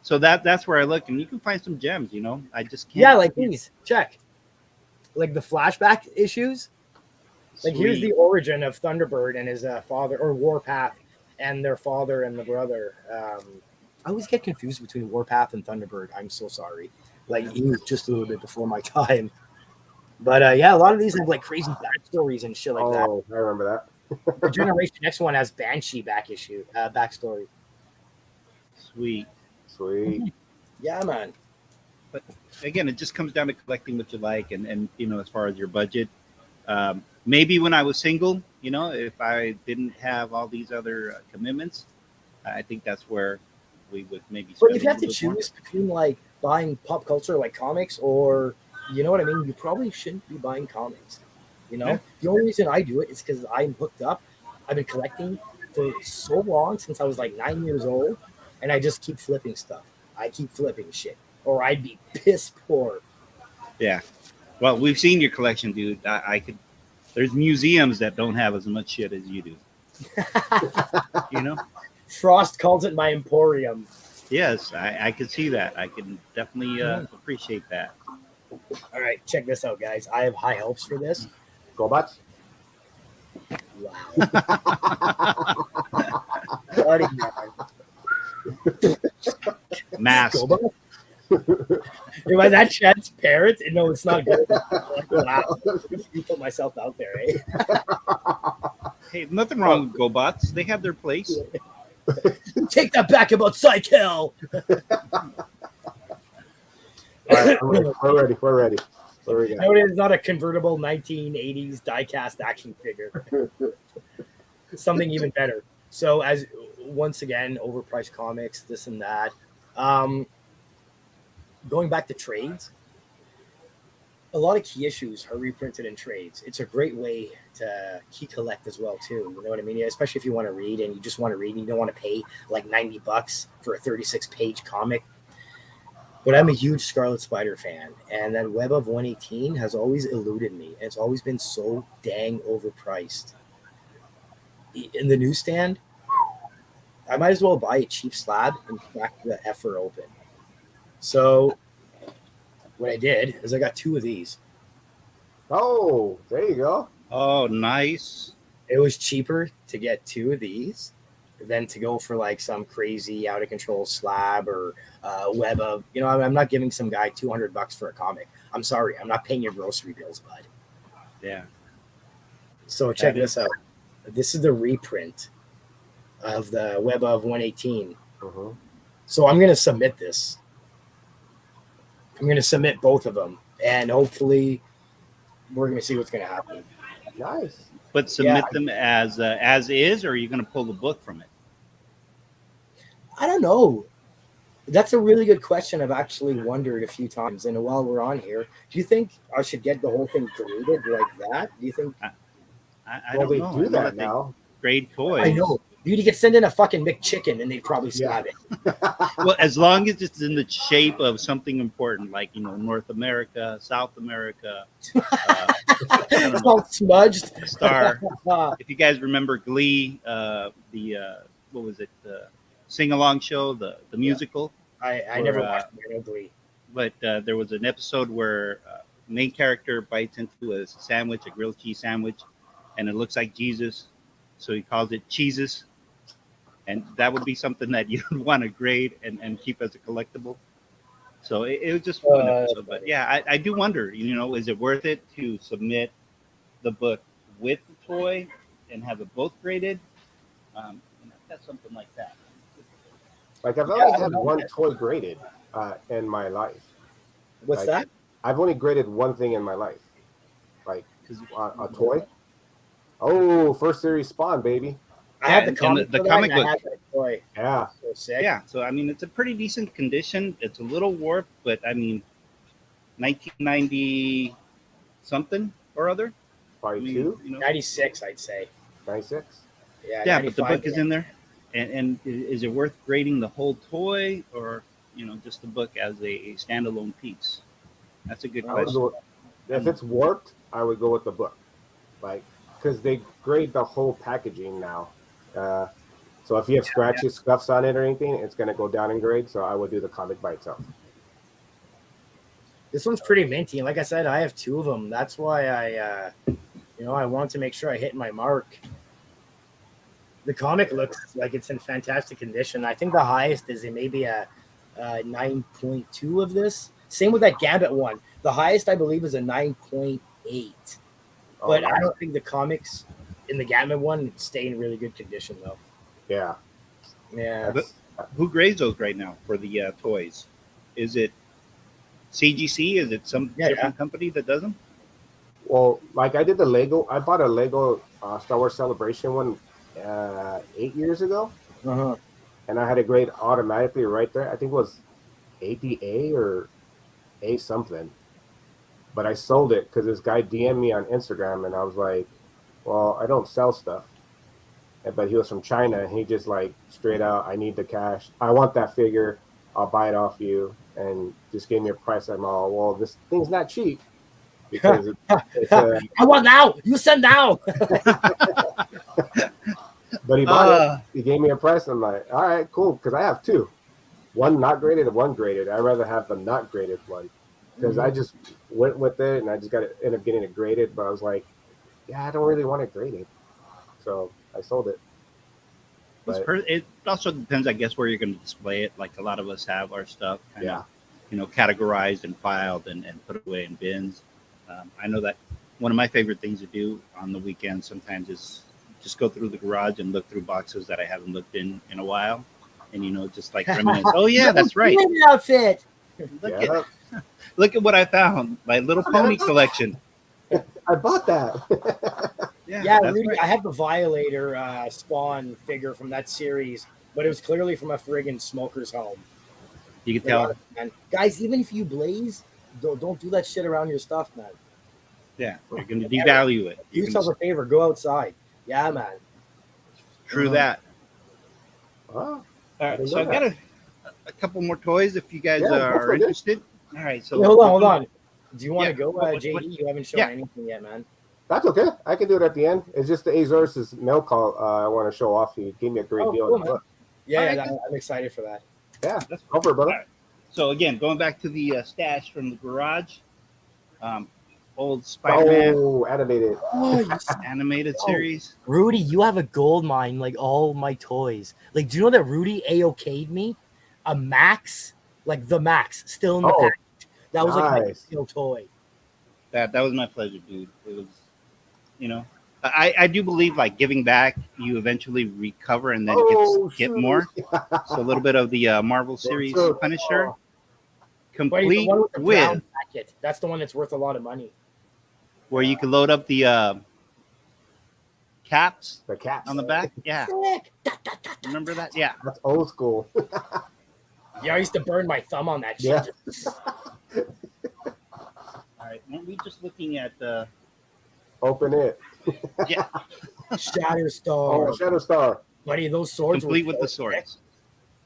so that's where I look, and you can find some gems. You know, I just can't. Yeah, like these. Check. Like the flashback issues. Like here's the origin of Thunderbird and his father, or Warpath and their father and the brother. I always get confused between Warpath and Thunderbird. I'm so sorry. Like he was just a little bit before my time. But yeah, a lot of these have like crazy backstories and shit like that. Oh, I remember that. The Generation X one has Banshee backstory. Sweet. Sweet. Yeah, man. But again, it just comes down to collecting what you like, and as far as your budget. Maybe when I was single, if I didn't have all these other commitments, I think that's where we would maybe. But if you have to choose between like buying pop culture, like comics, or you know what I mean, you probably shouldn't be buying comics. Yeah. The only reason I do it is because I'm hooked up. I've been collecting for so long since I was like 9 years old, and I just keep flipping stuff. I keep flipping shit, or I'd be piss poor. Yeah. Well, we've seen your collection, dude. I could. There's museums that don't have as much shit as you do. Frost calls it my emporium. Yes, I could see that. I can definitely appreciate that. All right, check this out, guys. I have high hopes for this. GoBots? Wow. Bloody man. Mask. Am I that transparent? No, it's not good. Wow. You put myself out there, eh? Hey, nothing wrong with GoBots. They have their place. Take that back about Psykel. All right, we're ready. What do we got? No, it is not a convertible 1980s die-cast action figure. Something even better. So, as once again, overpriced comics, this and that. Going back to trades, a lot of key issues are reprinted in trades. It's a great way to key collect as well, too. You know what I mean? Yeah, especially if you want to read and you just want to read and you don't want to pay like $90 for a 36-page comic. But I'm a huge Scarlet Spider fan, and that Web of 118 has always eluded me. And it's always been so dang overpriced. In the newsstand, I might as well buy a cheap slab and crack the effer open. So what I did is I got 2 of these. Oh, there you go. Oh, nice. It was cheaper to get 2 of these than to go for like some crazy out of control slab or web of, I'm not giving some guy $200 for a comic. I'm sorry. I'm not paying your grocery bills, bud. Yeah. So check this out. This is the reprint of the Web of 118. Uh-huh. So I'm going to submit this. I'm going to submit both of them, and hopefully we're going to see what's going to happen. Nice. But submit them as is, or are you going to pull the book from it? I don't know. That's a really good question. I've actually wondered a few times. And while we're on here, do you think I should get the whole thing graded like that? Do you think? I don't know. They do that now. Grade toys. I know. You could send in a fucking McChicken and they'd probably slab it. Well, as long as it's in the shape of something important, like North America, South America, it's all smudged. Star. If you guys remember Glee, what was it? The sing-along show, the musical. I never watched Glee. But there was an episode where main character bites into a sandwich, a grilled cheese sandwich, and it looks like Jesus, so he calls it Cheeses. And that would be something that you would want to grade and keep as a collectible. So it was just one episode. But yeah, I do wonder, is it worth it to submit the book with the toy and have it both graded? That's something like that. Like I've only had one toy graded in my life. What's that? I've only graded one thing in my life. Like a toy. Oh, first series Spawn, baby. I have the comic book. Yeah. So sick. Yeah. So, it's a pretty decent condition. It's a little warped, but 1990 something or other. Probably 96, I'd say. 96? Yeah, but the book is in there. And is it worth grading the whole toy or, just the book as a standalone piece? That's a good question. If it's warped, I would go with the book. Because they grade the whole packaging now. So if you have scratches, scuffs on it or anything, it's going to go down in grade. So I would do the comic by itself. This one's pretty minty. And like I said, I have 2 of them. That's why I wanted to make sure I hit my mark. The comic looks like it's in fantastic condition. I think the highest is maybe a 9.2 of this. Same with that Gambit one. The highest, I believe, is a 9.8. But I don't think the comics in the Gamma one, stay in really good condition though. Yeah. Yeah. But who grades those right now for the toys? Is it CGC? Is it some different company that does them? Well, like I did the Lego. I bought a Lego Star Wars Celebration one 8 years ago, Uh-huh. and I had a grade automatically right there. I think it was 80A or A something. But I sold it because this guy DM'd me on Instagram, and I was like, "Well, I don't sell stuff." But he was from China, and he just like straight out, "I need the cash. I want that figure. I'll buy it off you." And just gave me a price. I'm all, "Well, this thing's not cheap because it's a." I want now. You send now. But he bought it. He gave me a price. I'm like, "All right, cool," because I have two, one not graded and one graded. I'd rather have the not graded one because I just went with it, and I just got to end up getting it graded. But I was like, "Yeah, I don't really want it graded," so I sold it. But, it also depends, I guess, where you're going to display it. Like a lot of us have our stuff kind of, categorized and filed and put away in bins. I know that one of my favorite things to do on the weekend sometimes is just go through the garage and look through boxes that I haven't looked in a while. And, just like reminisce. Oh, yeah, that's right. Outfit. Look at what I found. My Little Pony collection. I bought that. Yeah, Rudy, right. I have the Violator Spawn figure from that series, but it was clearly from a friggin' smoker's home. You can tell. Man. Guys, even if you blaze, don't do that shit around your stuff, man. Yeah, you're going to devalue it. Do yourself a favor. Go outside. Yeah, man. True that. All right, so I've got a couple more toys if you guys are interested. All right, so hold on. Do you want to go, JD? You haven't shown anything yet, man. That's okay. I can do it at the end. It's just the Azor's mail call I want to show off. He gave me a great deal. Cool, I'm excited for that. Yeah, that's over, brother. Right. So again, going back to the stash from the garage, old Spider-Man. Oh, animated. Animated series. Rudy, you have a gold mine like all my toys. Like, do you know that Rudy AOK'd me a Max, like the Max, still in the package? That was like my steel toy. That was my pleasure, dude. It was, I do believe like giving back, you eventually recover and then get more. So a little bit of the Marvel series Punisher, complete with packet. That's the one that's worth a lot of money. Where you can load up the caps, on the back. Yeah, remember that? Yeah, that's old school. Yeah, I used to burn my thumb on that shit. Yeah. All right, weren't we just looking at the? Open it. Yeah. Shatterstar. Oh, Shatterstar. Buddy, those swords complete with the swords.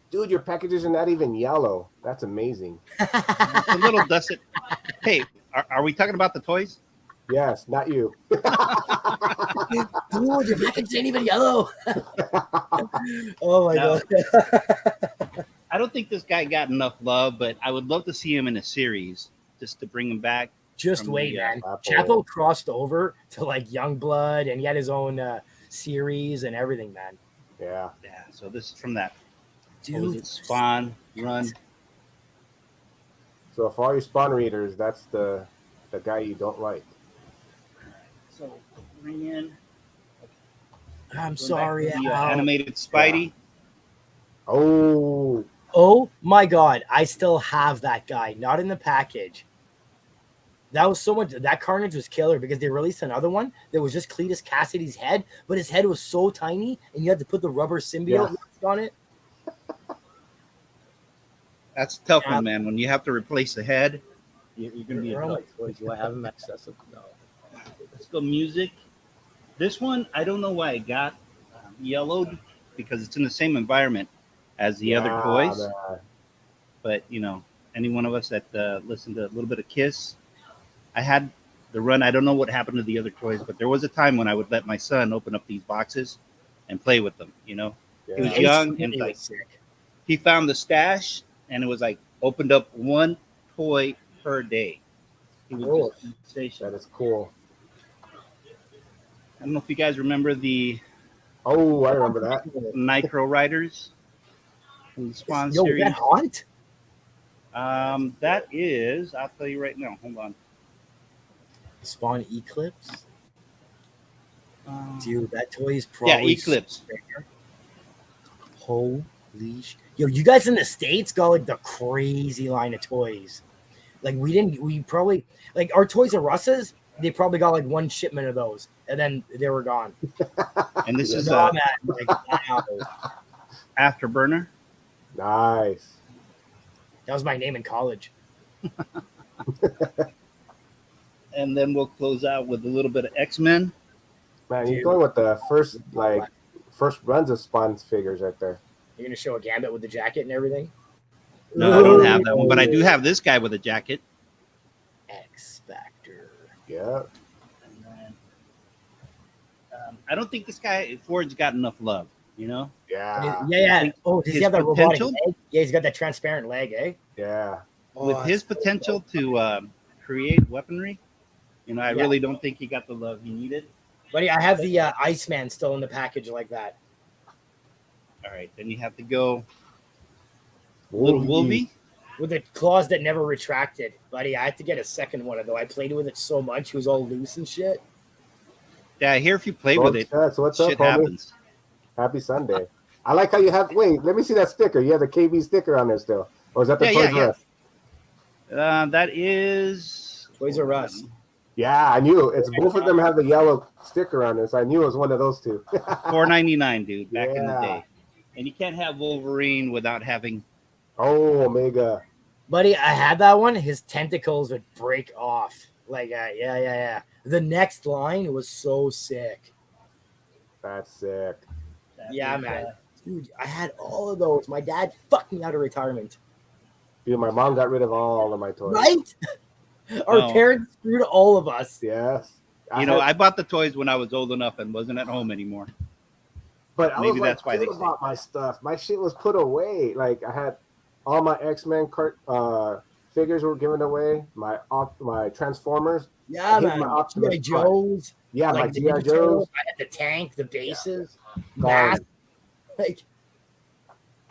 Dude, your packages are not even yellow. That's amazing. It's a little dusted. Hey, are we talking about the toys? Yes, not you. Dude, your package ain't even yellow. Oh my god. I don't think this guy got enough love, but I would love to see him in a series just to bring him back. Just wait, man. Chapo crossed over to like Youngblood, and he had his own series and everything, man. Yeah. Yeah. So this is from that. Dude, what was it? Spawn Run. So for all your Spawn readers, that's the guy you don't like. So bring in. I'm sorry. The animated Spidey. Yeah. Oh my god! I still have that guy. Not in the package. That was so much. That Carnage was killer because they released another one that was just Cletus Cassidy's head, but his head was so tiny, and you had to put the rubber symbiote on it. That's a tough one, man. When you have to replace the head, you're going to be. Do I have them accessible? No. Let's go music. This one, I don't know why it got yellowed because it's in the same environment as the other toys. Man. But any one of us that listened to a little bit of Kiss. I had the run. I don't know what happened to the other toys, but there was a time when I would let my son open up these boxes and play with them. He was young and like he found the stash, and it was like opened up one toy per day. He was that is cool. I don't know if you guys remember the. Oh, I remember that. Nitro Riders. From the Spawn series. Is that hot? That is. I'll tell you right now. Hold on. Spawn Eclipse. Dude, that toy is probably Eclipse. Holy yo, you guys in the States got like the crazy line of toys. Like we probably like our Toys R Us's, they probably got like one shipment of those and then they were gone. And this is Man, like, wow. Afterburner. Nice. That was my name in college. And then we'll close out with a little bit of X-Men. Man, you're going with the first runs of Spawn figures right there. You're gonna show a Gambit with the jacket and everything. No, I don't have that one, but I do have this guy with a jacket. X Factor. Yeah. And then, I don't think this guy Ford's got enough love. You know? Yeah. Yeah. Oh, does he have that robotic potential? leg? Yeah, he's got that transparent leg, eh? Yeah. With his potential to create weaponry, you know, I really don't think he got the love he needed. Buddy, I have the Iceman still in the package like that. All right, then you have to go little Wolvie. With the claws that never retracted. Buddy, I had to get a second one, though. I played with it so much. It was all loose and shit. Yeah, I hear if you play with it, what's shit up, happens. Happy Sunday. I like how you have. Wait, let me see that sticker. You have the KB sticker on there still, or is that the Toys R Us? That is Toys R Us. Yeah, I knew it's both of them have the yellow sticker on there, so I knew it was one of those two. $4.99, dude, back in the day. And you can't have Wolverine without having. Oh, Omega. Buddy, I had that one. His tentacles would break off. Like, yeah. The next line was so sick. That's sick. Yeah, man. Dude, I had all of those. My dad fucked me out of retirement. Dude, my mom got rid of all of my toys. Right? Our parents screwed all of us. Yes. I bought the toys when I was old enough and wasn't at home anymore. But maybe that's why they bought my stuff. My shit was put away. Like I had all my X-Men figures were given away. My Transformers. Yeah, man. My G.I. Joes. Yeah, like my G.I. Joes. I had the tank, the bases. Yeah. Like,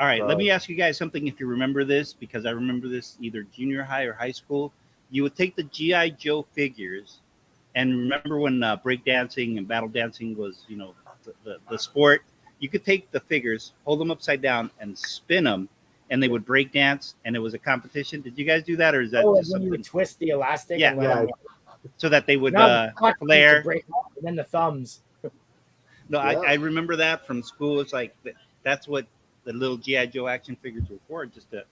all right, let me ask you guys something if you remember this, because I remember this either junior high or high school. You would take the G.I. Joe figures, and remember when breakdancing and battle dancing was, the sport? You could take the figures, hold them upside down, and spin them, and they would break dance, and it was a competition. Did you guys do that, or is that just something? You would twist the elastic, so that they would flare. Break off, and then the thumbs. No, I remember that from school. It's like that's what the little G.I. Joe action figures were for, just to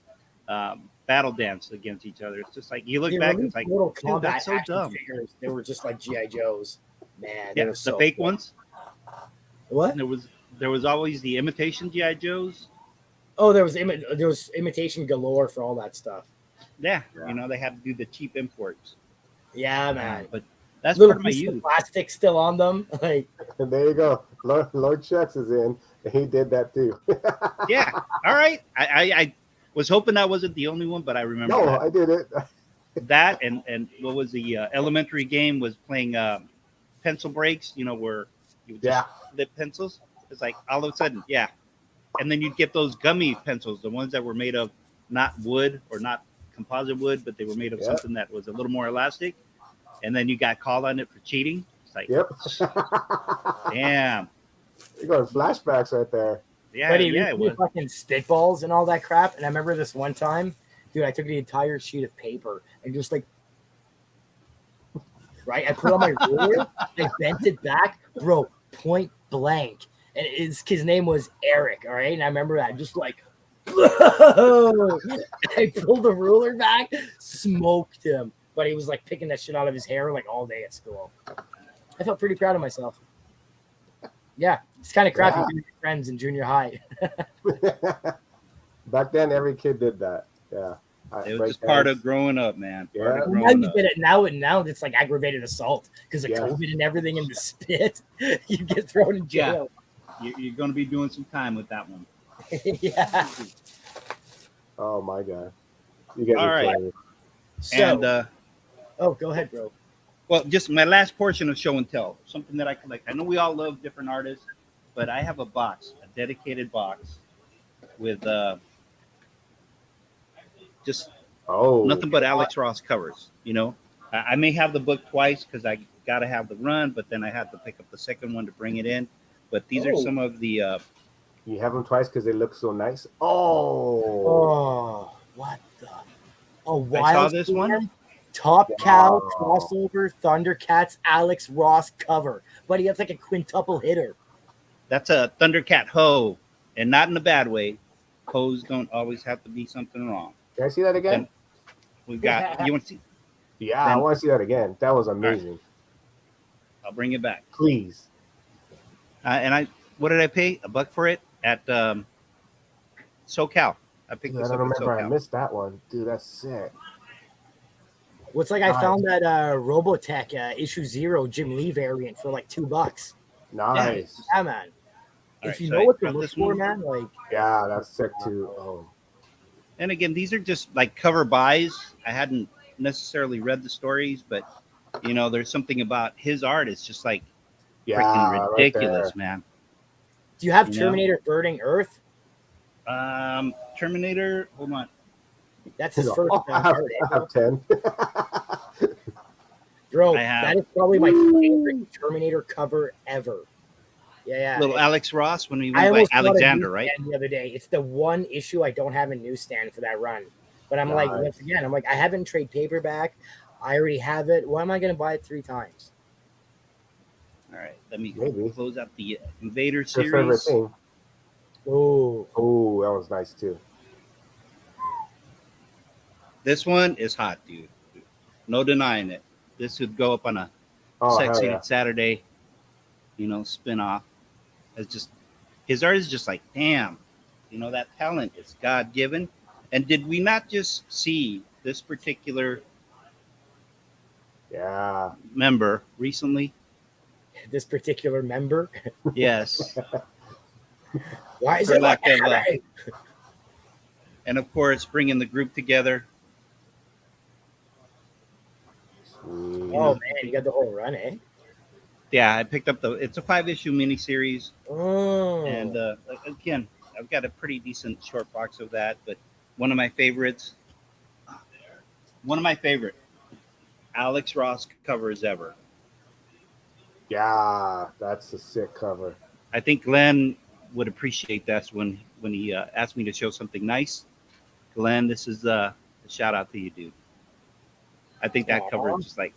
battle dance against each other. It's just like you look back, it's like, dude, that's so dumb. Figures. They were just like G.I. Joes, man. Yeah, the fake ones. What? There was always the imitation G.I. Joes. Oh, there was imitation galore for all that stuff. Yeah, they had to do the cheap imports. Yeah, man. But that's little part of my youth. Plastic still on them. Like, and there you go. Lord Chucks is in. And he did that too. Yeah. All right. I was hoping that wasn't the only one, but I remember. No, that. I did it. That and what was the elementary game was playing pencil breaks. Where you would just flip pencils. It's like all of a sudden, and then you'd get those gummy pencils, the ones that were made of not wood or not composite wood, but they were made of something that was a little more elastic. And then you got called on it for cheating. It's like, damn. You're going flashbacks right there. Yeah, it was fucking spitballs and all that crap. And I remember this one time, dude, I took the entire sheet of paper and just like, I put on my ruler, I bent it back, bro, point blank. And his name was Eric, all right? And I remember that, just like, whoa! I pulled the ruler back, smoked him. But he was like picking that shit out of his hair like all day at school. I felt pretty proud of myself. Yeah, it's kind of crappy being friends in junior high. Back then, every kid did that. Yeah. It was just part of growing up, man. Yeah. Now you did it now it's like aggravated assault because of COVID and everything in the spit. You get thrown in jail. You're going to be doing some time with that one. Yeah. Oh my God. You get all right. So, go ahead, bro. Well, just my last portion of show and tell, something that I collect. I know we all love different artists, but I have a dedicated box with just nothing but Alex Ross covers. I may have the book twice because I got to have the run, but then I had to pick up the second one to bring it in. But these are some of the. You have them twice because they look so nice. Oh. Oh, what the? Oh, I saw Wild this Storm, one. Top Cow Wow. crossover Thundercats Alex Ross cover, but he has like a quintuple hitter. That's a Thundercat hoe, and not in a bad way. Hoes don't always have to be something wrong. Can I see that again? Then we've got. You want to see? Yeah, then- I want to see that again. That was amazing. I'll bring it back. Please. And what did I pay? $1 for it at SoCal. I picked Dude, I this don't up at remember. I SoCal. missed that one. Dude, that's sick. What's like I Nice. found that Robotech issue 0 Jim Lee variant for like $2. Nice. Yeah, man. All If right, you so know I what to got look this for, one. man, like Yeah, that's sick too. Oh. And again, these are just like cover buys. I hadn't necessarily read the stories, but there's something about his art. It's just like Yeah, freaking ridiculous, right man. do you have You know? Terminator Burning Earth? Terminator. Hold on. That's his there. first Oh, I have art, bro. 10. Bro, I have- that is probably my favorite Terminator cover ever. Yeah. Little Alex Ross when we I went by almost bought a Alexander, right? newsstand the other day. It's the one issue I don't have a newsstand for that run. But I'm like, Nice. once again, I'm like, I haven't trade paperback. I already have it. Why am I going to buy it 3 times? All right, let me Maybe. close out the Invader Your favorite series. thing. Oh, Oh, that was nice too. This one is hot, dude. No denying it. This would go up on a Oh, Sex hell Unit yeah. Saturday, spin off. It's just his art is just like, damn, that talent is God given. And did we not just see this particular Yeah. member recently? this particular member. Yes. Why is For it lack like of, that? And of course, bringing the group together. Sweet. Oh, man, you got the whole run, eh? Yeah, I picked up it's a 5-issue miniseries. Oh. And again, I've got a pretty decent short box of that. But one of my favorites, Alex Ross covers ever. Yeah, that's a sick cover. I think Glenn would appreciate that when he asked me to show something nice. Glenn, this is a shout out to you, dude. I think that cover is just like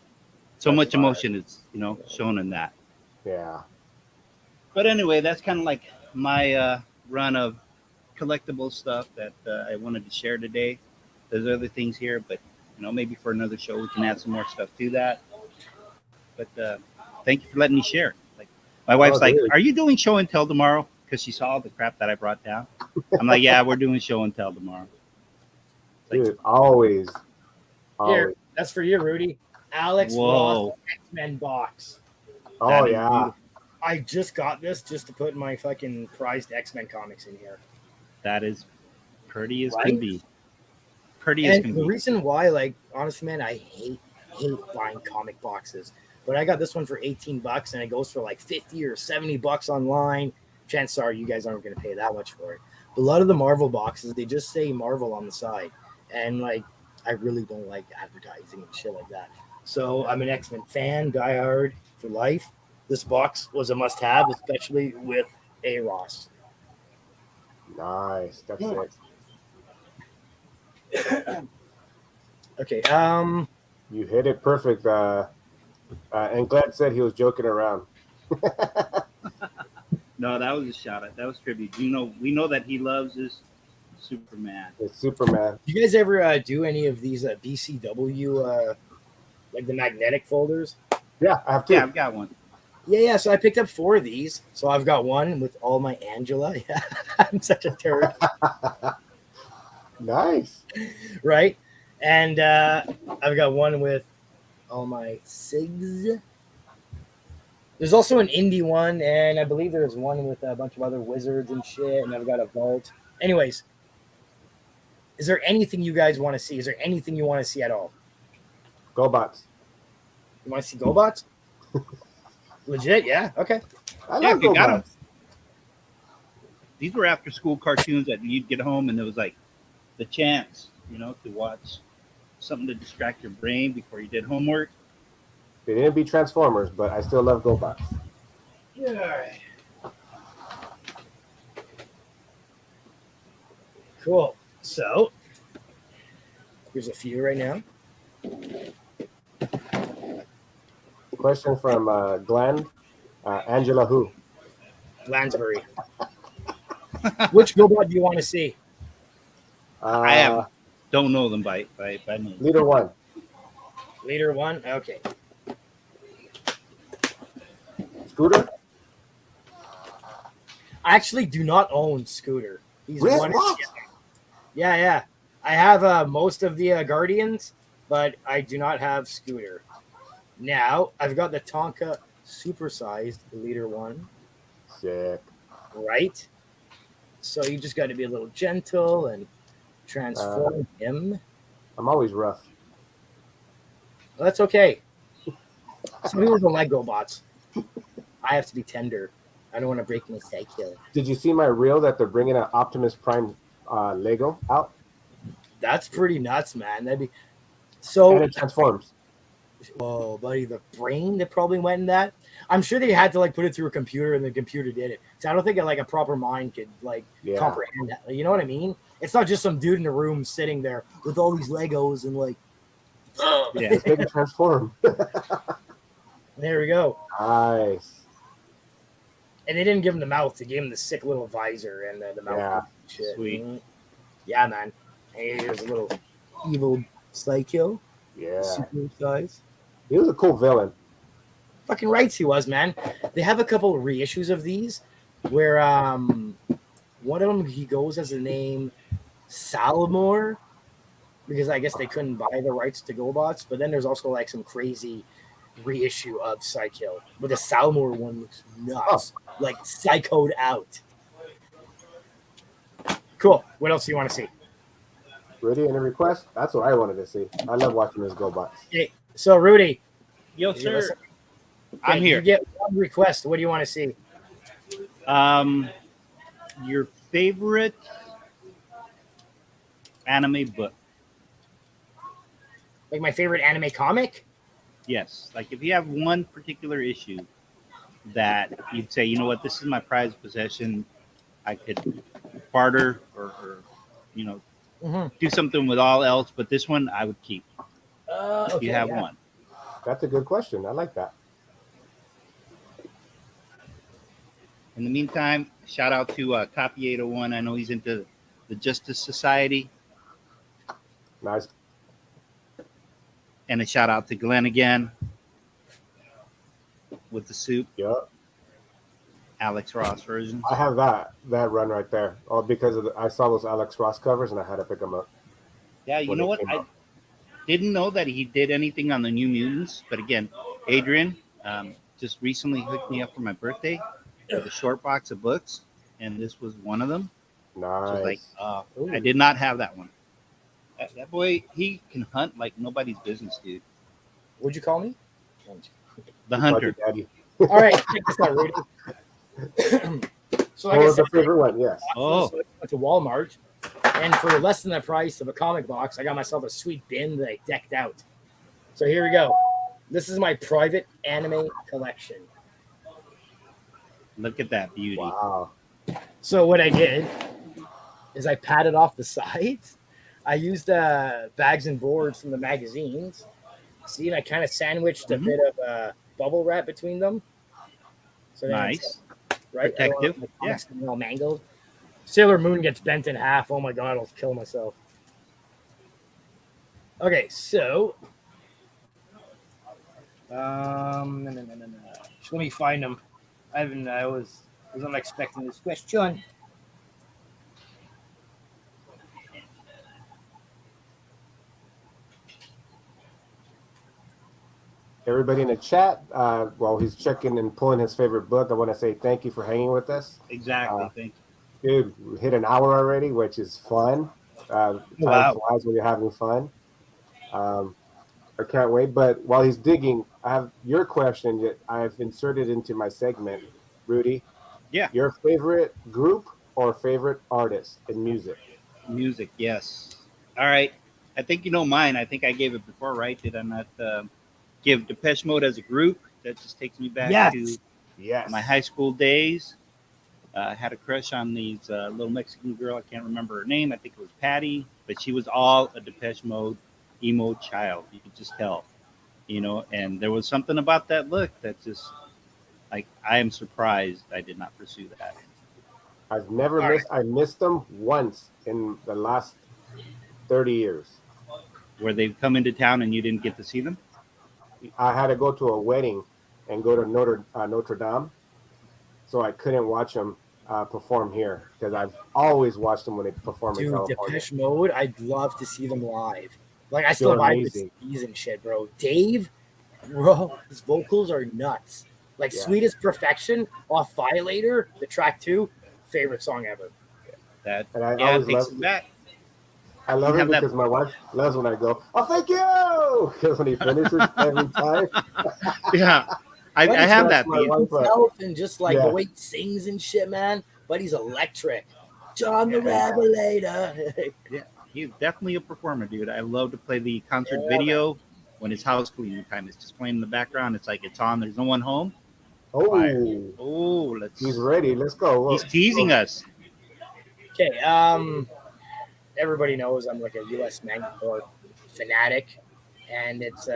so That's much fire. emotion is shown in that. Yeah. But anyway, that's kind of like my run of collectible stuff that I wanted to share today. There's other things here, but maybe for another show we can add some more stuff to that. But thank you for letting me share. Like my wife's like, dude. "Are you doing show and tell tomorrow?" Because she saw all the crap that I brought down. I'm like, "Yeah, we're doing show and tell tomorrow." Dude, always. Here, that's for you, Rudy. Alex Ross Whoa, X-Men box. Oh, that is yeah. beautiful. I just got this just to put my fucking prized X-Men comics in here. That is pretty as Right? can be. Pretty as And can the be. reason why, like, honestly, man, I hate buying comic boxes. But I got this one for $18 and it goes for like 50 or 70 bucks online. Chances are you guys aren't going to pay that much for it. But a lot of the Marvel boxes, they just say Marvel on the side. And like, I really don't like advertising and shit like that. So I'm an X-Men fan, diehard for life. This box was a must-have, especially with A. Ross. Nice. That's Yeah. it. Okay, You hit it perfect. And Glenn said he was joking around. No, that was a shout out. That was tribute. We know that he loves his Superman. It's Superman. you guys ever do any of these BCW, like the magnetic folders? Yeah, I have two. Yeah, I've got one. Yeah. So I picked up 4 of these. So I've got one with all my Angela. I'm such a turd, Nice. right? And I've got one with all my Sigs. There's also an indie one, and I believe there's one with a bunch of other wizards and shit. And I've got a vault. Anyways, is there anything you guys want to see? Is there anything you want to see at all? GoBots. You want to see GoBots? Legit, yeah. Okay. I Yeah, love if you got 'em. GoBots. These were after school cartoons that you'd get home and it was like the chance, to watch something to distract your brain before you did homework. They didn't beat Transformers, but I still love GoBots. Yeah, all right. Cool. So, here's a few right now. Question from Glenn. Angela who? Lansbury. Which GoBot do you want to see? I don't know them by name. Leader 1. Leader 1? Okay. Scooter? I actually do not own Scooter. He's Really? one. What? Yeah. I have most of the Guardians, but I do not have Scooter. Now, I've got the Tonka supersized Leader 1. Sick. Right? So you just got to be a little gentle and transform him. I'm always rough. Well, that's okay. Some people don't like GoBots. I have to be tender. I don't want to break my cycle. Did you see my reel that they're bringing an Optimus Prime Lego out? That's pretty nuts, man. That'd be And so. it transforms. Whoa, buddy, the brain that probably went in that. I'm sure they had to like put it through a computer, and the computer did it. So I don't think like a proper mind could like comprehend that. You know what I mean? It's not just some dude in a room sitting there with all these Legos and like. Yeah, it's making transform. There we go. Nice. And they didn't give him the mouth; they gave him the sick little visor and the mouth. Yeah. Shit. Sweet. Yeah, man. Hey, here's a little evil psycho. Yeah. Super size. He was a cool villain. Fucking rights he was, man. They have a couple of reissues of these where one of them he goes as the name Salamor because I guess they couldn't buy the rights to GoBots, but then there's also like some crazy reissue of Psykill. But the Salamor one looks nuts. Like psychoed out. Cool. What else do you want to see? Rudy, any request? That's what I wanted to see. I love watching his GoBots. Okay, so Rudy. Yo, you sir. listen? I'm Okay, here. You get one request. What do you want to see? Your favorite anime book? Like my favorite anime comic? Yes. Like if you have one particular issue that you'd say, you know what, this is my prized possession. I could barter or you know, do something with all else, but this one I would keep. Okay, You have one. That's a good question. I like that. In the meantime, shout out to Copy 801. I know he's into the Justice Society. Nice. And a shout out to Glenn again with the soup, Yep. Alex Ross version. I have that run right there. All because of I saw those Alex Ross covers and I had to pick them up. Yeah, you when know they what? came I out. didn't know that he did anything on the New Mutants, but again, Adrian just recently hooked me up for my birthday with a short box of books, and this was one of them. Nice. So I was like, I did not have that one. That boy, he can hunt like nobody's business, dude. What'd you call me? The Hunter. Daddy. All right, check this out, Rudy. So like What I was said, the favorite one? Yes. Oh. so I went to Walmart, and for less than the price of a comic box, I got myself a sweet bin that I decked out. So here we go. This is my private anime collection. Look at that beauty. Wow. So what I did is I padded off the sides. I used bags and boards from the magazines. See, and I kind of sandwiched a bit of bubble wrap between them. So then Nice. right? I don't want Protective. my comics to be all mangled. Sailor Moon gets bent in half. Oh my god, I'll kill myself. Okay, so no. Just let me find them. I was not expecting this question. Everybody in the chat, while he's checking and pulling his favorite book, I want to say thank you for hanging with us. Exactly. Thank you. Dude, we hit an hour already, which is fun. Time flies when you're having fun. I can't wait. But while he's digging, I have your question that I've inserted into my segment, Rudy. Yeah. Your favorite group or favorite artist in music? Music, yes. All right. I think you know mine. I think I gave it before, right? Did I not? give Depeche Mode as a group. That just takes me back Yes. to Yes. my high school days. I had a crush on these little Mexican girl. I can't remember her name. I think it was Patty, but she was all a Depeche Mode emo child. You could just tell, and there was something about that look that just, like, I am surprised I did not pursue that. I've never All missed. I missed them once in the last 30 years. Where they come into town and you didn't get to see them? I had to go to a wedding and go to Notre Dame, so I couldn't watch them perform here because I've always watched them when they perform in Dude, California. Depeche Mode, I'd love to see them live. Like, I still They're buy the amazing. CDs and shit, bro. Dave, bro, his vocals are nuts. Like, Yeah. Sweetest Perfection off Violator, the track 2, favorite song ever. That And I yeah, it always takes love it back. I love You it have that- because my wife loves when I go, oh, thank you! Because when he finishes every time. Yeah, I What have is that. my Pete. wife up. Himself and just like the Yeah. way he sings and shit, man. But he's electric. John the Yeah. Revelator. He's definitely a performer, dude. I love to play the concert Yeah, video when it's house cleaning time. It's just playing in the background. It's like it's on. There's no one home. Oh, Fire. Oh, let's. he's ready. Let's go. He's teasing us. Okay, everybody knows I'm like a US Manga Corp fanatic, and it's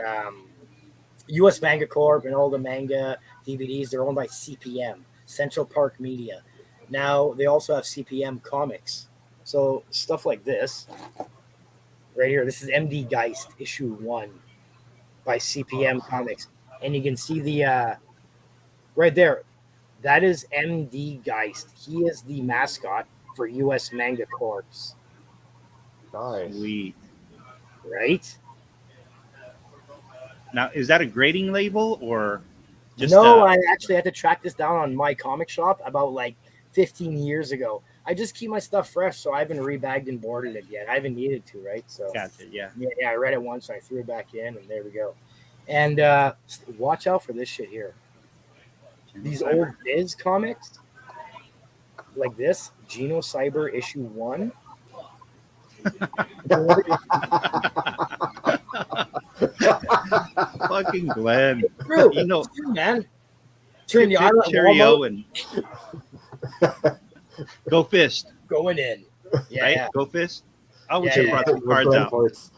US Manga Corp and all the manga DVDs, they're owned by CPM, Central Park Media. Now they also have CPM Comics. So stuff like this right here, this is MD Geist issue 1 by CPM Comics. And you can see the right there. That is MD Geist. He is the mascot for US Manga Corps. Nice. Sweet. Right? Now, is that a grading label or just? No, I actually had to track this down on my comic shop about like 15 years ago. I just keep my stuff fresh, so I haven't rebagged and boarded it yet. I haven't needed to, right? So Gotcha. Yeah. yeah, I read it once, so I threw it back in, and there we go. And watch out for this shit here. These old Viz comics, like this, Geno Cyber issue 1. Fucking Glenn. True, You know, true, man. Turn the Chip island Cheerio and Go Fist, going in. Yeah, right? yeah. Go Fist. I wish Yeah, I yeah. brought some With cards Glenn out. Forts.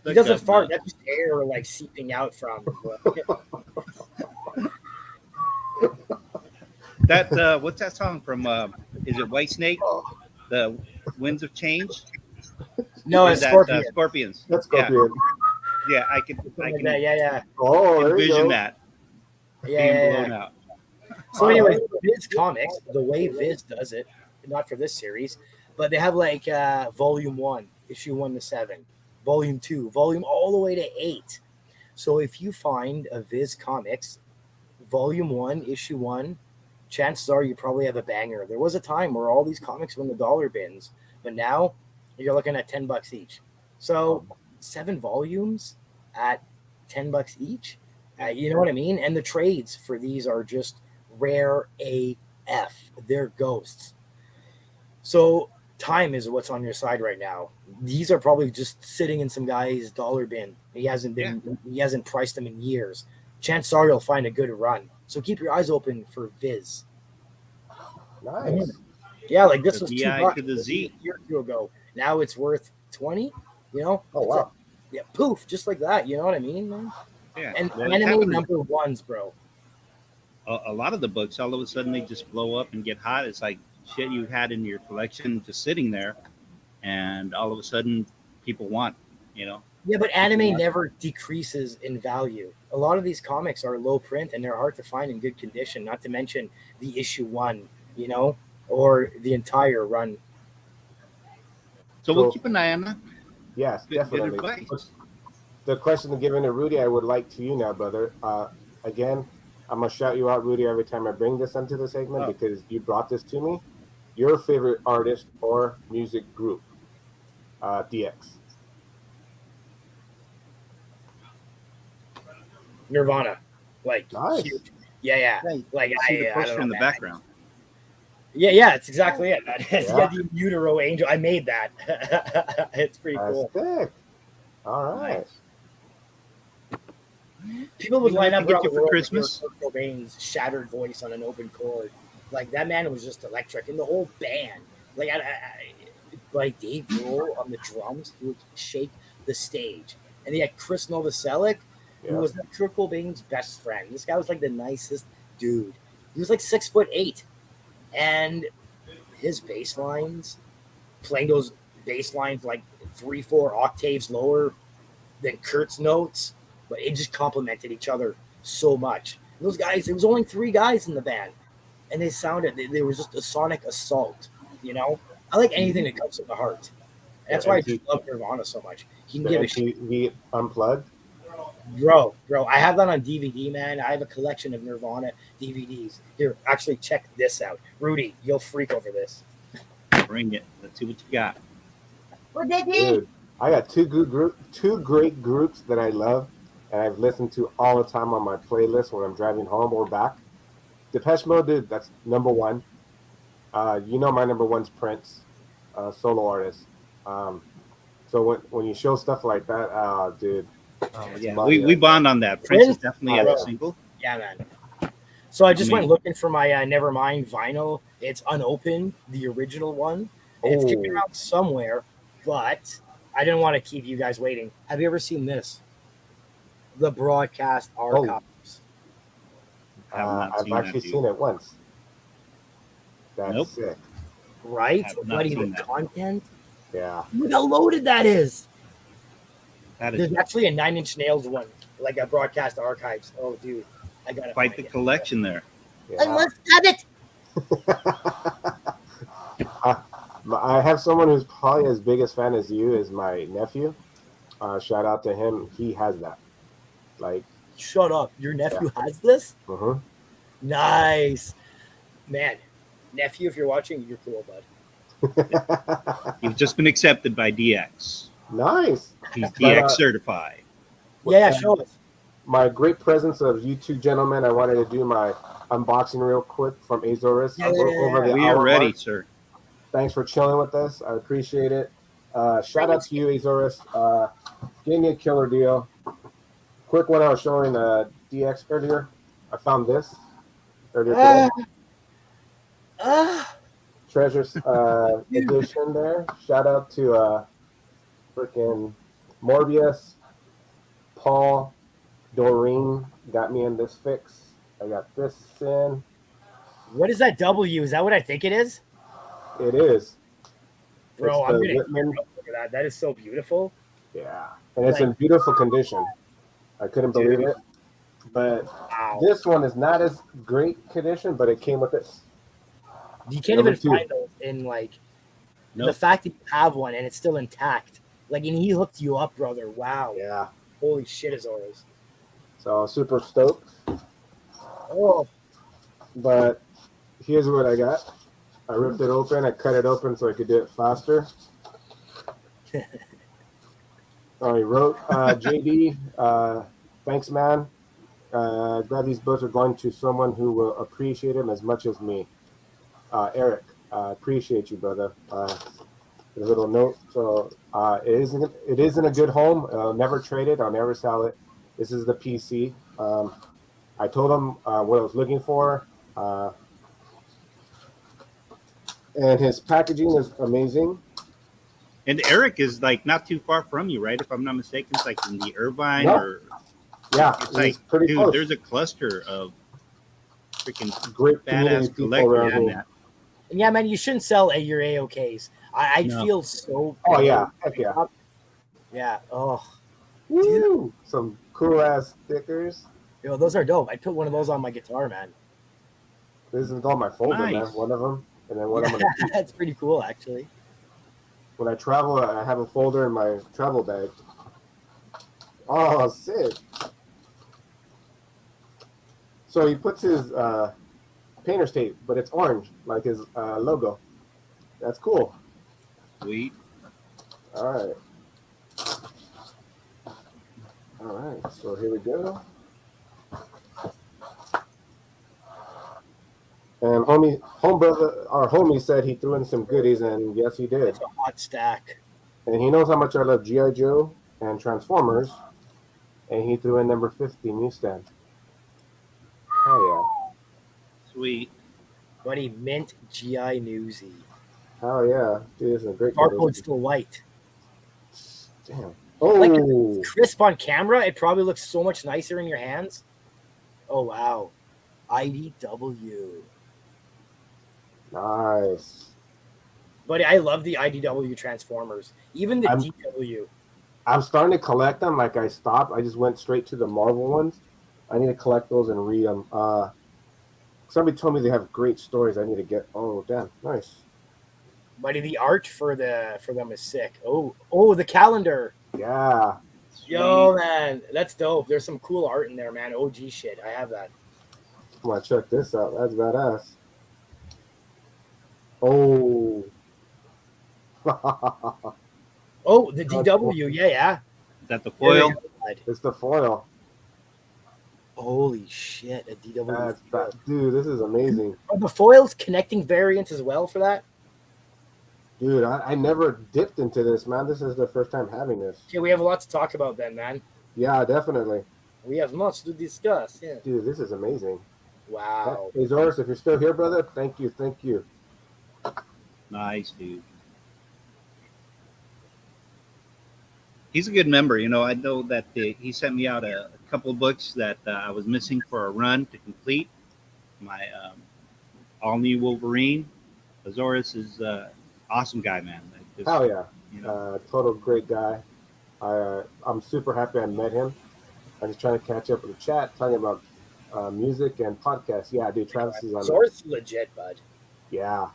He doesn't fart. That's just air like seeping out from. That what's that song from? Is it White Snake? The Winds of Change. No, Or it's is that, Scorpion. Scorpions. Let's go through it. Yeah, I can Yeah, yeah, Oh, there you envision go. that yeah, being yeah, blown yeah. out. So anyway, Viz Comics, the way Viz does it, not for this series, but they have like volume 1, issue 1 to 7, volume 2, volume all the way to 8. So if you find a Viz Comics, volume 1, issue 1, chances are you probably have a banger. There was a time where all these comics were in the dollar bins, but now you're looking at $10 each. So 7 volumes at $10 each. You know what I mean? And the trades for these are just rare AF. They're ghosts. So time is what's on your side right now. These are probably just sitting in some guy's dollar bin. He hasn't priced them in years. Chances are you'll find a good run. So keep your eyes open for Viz. Nice. Yeah, like this The was VI $2 to the Z. a year or two ago. Now it's worth 20. You know? Oh, wow. Yeah, poof, just like that. You know what I mean, man? Yeah. And Well, it's anime happening. #1s, bro. A lot of the books, all of a sudden, they just blow up and get hot. It's like shit you had in your collection just sitting there, and all of a sudden, people want, Yeah, but anime never decreases in value. A lot of these comics are low print and they're hard to find in good condition, not to mention the issue 1, or the entire run. So we'll keep an eye on that. Yes, Good definitely. advice. The question given to Rudy, I would like to you now, brother. Again, I'm going to shout you out, Rudy, every time I bring this into the segment because you brought this to me. Your favorite artist or music group, DX. Nirvana. Like, Nice. huge. Yeah. Like, See the I poster don't in know, the man. background. Yeah, it's exactly it, man. Yeah. The utero angel. I made that. It's pretty cool. Sick. All right. People would You know line what up to get around you the for world Christmas? to hear Kurt Cobain's shattered voice on an open chord. Like that man was just electric, and the whole band. Like like Dave Grohl on the drums, he would shake the stage, and he had Chris Novoselic, who Yeah. was Kurt Cobain's best friend. This guy was like the nicest dude. He was like 6'8", and his bass lines, playing those bass lines like 3-4 octaves lower than Kurt's notes, but it just complemented each other so much. Those guys, it was only 3 guys in the band, and they were just a sonic assault. You know, I like anything that comes from the heart. And that's The why I MT just love Nirvana so much. He can the give a shit. MTV Unplugged. Bro. I have that on DVD, man. I have a collection of Nirvana DVDs. Here, actually, check this out. Rudy, you'll freak over this. Bring it. Let's see what you got. What did Dude, I got two great groups that I love, and I've listened to all the time on my playlist when I'm driving home or back. Depeche Mode, dude, that's number one. You know my number one's Prince, solo artist. So when you show stuff like that, dude, Oh it's yeah, money we right bond on that. Prince is Prince? definitely Oh, a yeah. single. Yeah, man. So I just I mean- went looking for my Nevermind vinyl. It's unopened, the original one. And it's kicking Oh. around somewhere, but I didn't want to keep you guys waiting. Have you ever seen this? The Broadcast Archives. Have not I've seen that, actually dude. seen it once. That's Nope. sick. Right? Have not Buddy, seen the that. content. Yeah. Look how loaded that is. That is There's actually a 9 Inch Nails one, like a Broadcast Archives. Oh, dude. I got to quite the collection there. I Yeah. must have it. I have someone who's probably as big a fan as you is my nephew. Shout out to him. He has that. Like, Shut up. Your nephew has this? uh-huh. Nice. Man, nephew, if you're watching, you're cool, bud. You've just been accepted by DX. Nice. He's But, DX certified. Yeah, show us. My great presence of you two gentlemen, I wanted to do my unboxing real quick from Azorus. Yeah, We're over the We hour are ready, mark. sir. Thanks for chilling with us. I appreciate it. Shout out to you, Azorus. Gave me a killer deal. Quick one, I was showing DX earlier. I found this earlier today. Treasures edition there. Shout out to freaking Morbius, Paul, Doreen got me in this fix. I got this in. What is that W? Is that what I think it is? It is. Bro, It's I'm the going to Whitman. look at that. That is so beautiful. Yeah. And it's in beautiful condition. I couldn't believe Dude. it. But Wow. this one is not as great condition, but it came with this. You can't Number even two. find those in like the Nope. fact that you have one and it's still intact. Like, and he hooked you up, brother. Wow. Yeah. Holy shit, Azores. So super stoked. Oh, But here's what I got. I ripped it open. I cut it open so I could do it faster. Oh, he wrote, JD, thanks, man. Glad these books are going to someone who will appreciate them as much as me. Eric, appreciate you, brother. A little note. So it isn't a good home. I'll never trade it. I'll never sell it. This is the PC. I told him what I was looking for. And his packaging is amazing. And Eric is like not too far from you, right? If I'm not mistaken, it's like in the Irvine No. or Yeah, it's it's like, pretty dude, close. there's a cluster of freaking Great community badass people collectors around in here. that. and yeah, man, you shouldn't sell your AOKs. I No. feel so. Oh yeah, heck yeah. Yeah. Oh, Woo! Some cool ass stickers. yo, those are dope. I put one of those on my guitar, man. This is on my folder, man. Nice. One of them, and then one I'm Yeah, gonna keep. that's pretty cool, actually. When I travel, I have a folder in my travel bag. Oh, sick! So he puts his painter's tape, but it's orange, like his logo. That's cool. Sweet. All right. All right. So here we go. And our homie said he threw in some goodies, and yes, he did. It's a hot stack. And he knows how much I love G.I. Joe. and Transformers, and he threw in number 50 newsstand. Hell Sweet. Buddy, mint GI Newsy. yeah. Hell yeah. Dude, this is a great Barcode's still white. Damn. Like, Oh, crisp on camera, it probably looks so much nicer in your hands. Oh, wow. IDW. nice. Buddy, I love the IDW Transformers. Even the I'm- DW. I'm starting to collect them. Like I stopped. I just went straight to the Marvel ones. I need to collect those and read them. Somebody told me they have great stories. I need to get. Oh, damn, nice. Buddy, the art for them is sick. Oh, the calendar. Yeah. Yo, man, that's dope. There's some cool art in there, man. OG shit. I have that. Come on, check this out. That's badass. Oh. Oh, the DW. Yeah. Is that the foil? It's the foil. Holy shit, a DW. Dude, this is amazing. Are the foils connecting variants as well for that? Dude, I never dipped into this, man. This is the first time having this. Okay, we have a lot to talk about then, man. Yeah, definitely. We have much to discuss. Yeah. Dude, this is amazing. Wow. Hey, Zoris, if you're still here, brother, thank you. Thank you. Nice, dude. He's a good member. You know, I know that he sent me out a couple of books that I was missing for a run to complete. My all-new Wolverine. Azores is awesome guy, man. Just, Hell yeah. You know, Total great guy. I'm super happy I met him. I'm just trying to catch up with the chat, talking about music and podcasts. Yeah, dude, Travis is on that. Zor's legit, bud. Yeah.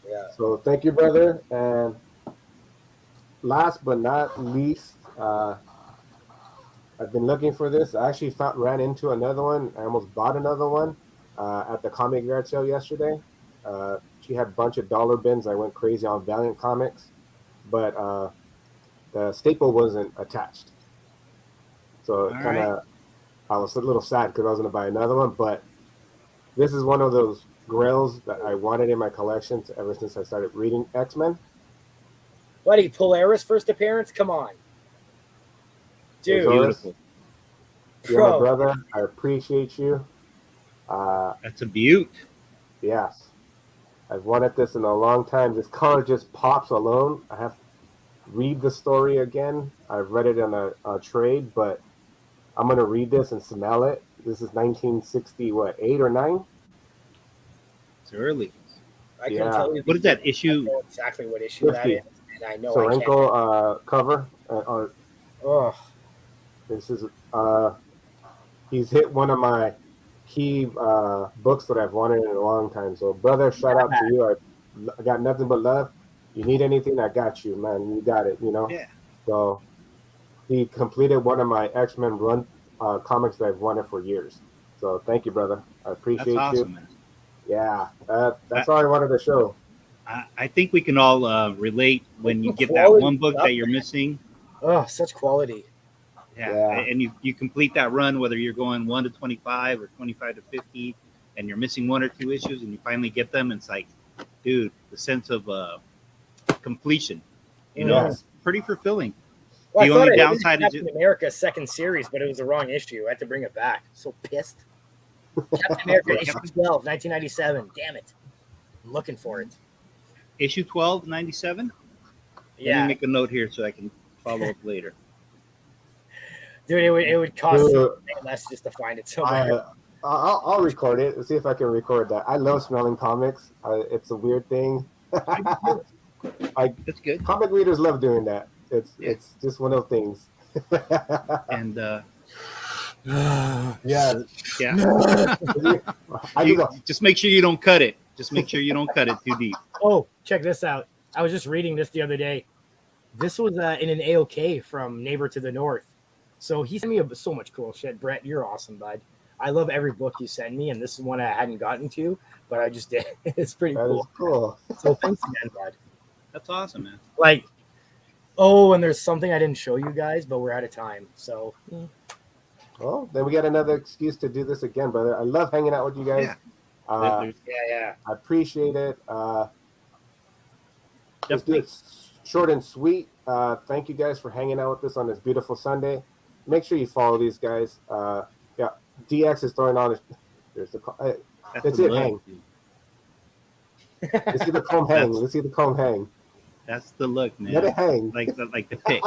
Yeah. So thank you, brother. And last but not least, I've been looking for this. I actually ran into another one. I almost bought another one at the comic yard sale yesterday. She had a bunch of dollar bins. I went crazy on Valiant Comics, but the staple wasn't attached. So kind of, I was a little sad because I was going to buy another one. But this is one of those grails that I wanted in my collection ever since I started reading X-Men. Buddy, Polaris first appearance? Come on. Dude. beautiful. You're my brother. I appreciate you. That's a beaut. Yes. I've wanted this in a long time. This color just pops alone. I have to read the story again. I've read it in a trade, but I'm going to read this and smell it. This is 1960, what, 8 or 9? It's early. I can tell you. What is that issue? I know exactly what issue that is. And I know Sorenko cover. Oh. This is, he's hit one of my key books that I've wanted in a long time. So, brother, shout out to you. I got nothing but love. You need anything, I got you, man. You got it, you know? Yeah. So, he completed one of my X-Men run comics that I've wanted for years. So, thank you, brother. I appreciate That's awesome, you. man. Yeah, that's all I wanted to show. I think we can all relate when you get that Quality one book stuff, that you're missing. Oh, such quality. Yeah. And you complete that run, whether you're going 1 to 25 or 25 to 50, and you're missing 1 or 2 issues, and you finally get them. It's like, dude, the sense of completion, you know, it's pretty fulfilling. Well, The I thought only it was downside is Captain America's second series, but it was the wrong issue. I had to bring it back. So pissed. Captain America issue 12, 1997. Damn it. I'm looking for it. issue 12, 97. Let Yeah. me make a note here so I can follow up later. Dude, it would cost Dude, something less just to find it somewhere. I'll record it and see if I can record that. I love smelling comics. It's a weird thing. That's good. Comic readers love doing that. It's just one of those things. And Yeah. Just make sure you don't cut it. Just make sure you don't cut it too deep. Oh, check this out. I was just reading this the other day. This was in an AOK from Neighbor to the North. So he sent me so much cool shit. Brett, you're awesome, bud. I love every book you send me, and this is one I hadn't gotten to, but I just did. It's pretty That cool. is cool. So thanks again, bud. That's awesome, man. Like, oh, and there's something I didn't show you guys, but we're out of time. So Well, then we got another excuse to do this again, brother. I love hanging out with you guys. Yeah. yeah. I appreciate it. Just do it short and sweet. Thank you guys for hanging out with us on this beautiful Sunday. Make sure you follow these guys. Yeah, DX is throwing on. There's the. That's the it. look, Hang. dude. Let's see the comb hang. Let's see the comb hang. That's the look, man. Let it hang. Like the pick.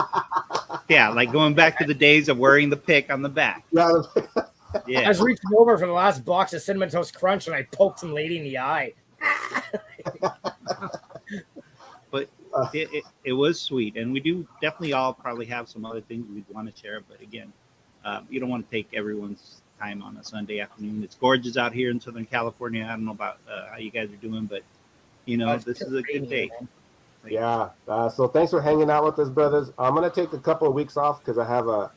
Yeah, like going back to the days of wearing the pick on the back. Yeah. I Yeah. was reaching over for the last box of Cinnamon Toast Crunch and I poked some lady in the eye. But it was sweet, and we do definitely all probably have some other things we'd want to share. But again, you don't want to take everyone's time on a Sunday afternoon. It's gorgeous out here in Southern California. I don't know about how you guys are doing, but you know, this is a good day. Yeah. So thanks for hanging out with us, brothers. I'm gonna take a couple of weeks off because I have a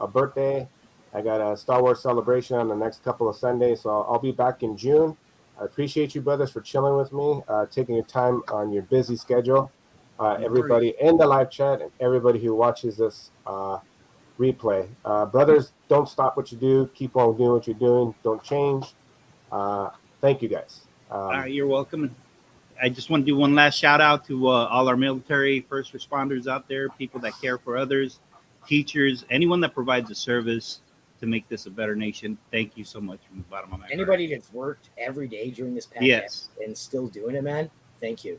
birthday. I got a Star Wars celebration on the next couple of Sundays, so I'll be back in June. I appreciate you, brothers, for chilling with me, taking your time on your busy schedule. Everybody in the live chat and everybody who watches this replay. Brothers, don't stop what you do. Keep on doing what you're doing. Don't change. Thank you, guys. You're welcome. I just want to do one last shout out to all our military first responders out there, people that care for others, teachers, anyone that provides a service to make this a better nation. Thank you so much from the bottom of my heart. Anybody that's worked every day during this pandemic Yes. and still doing it, man, thank you.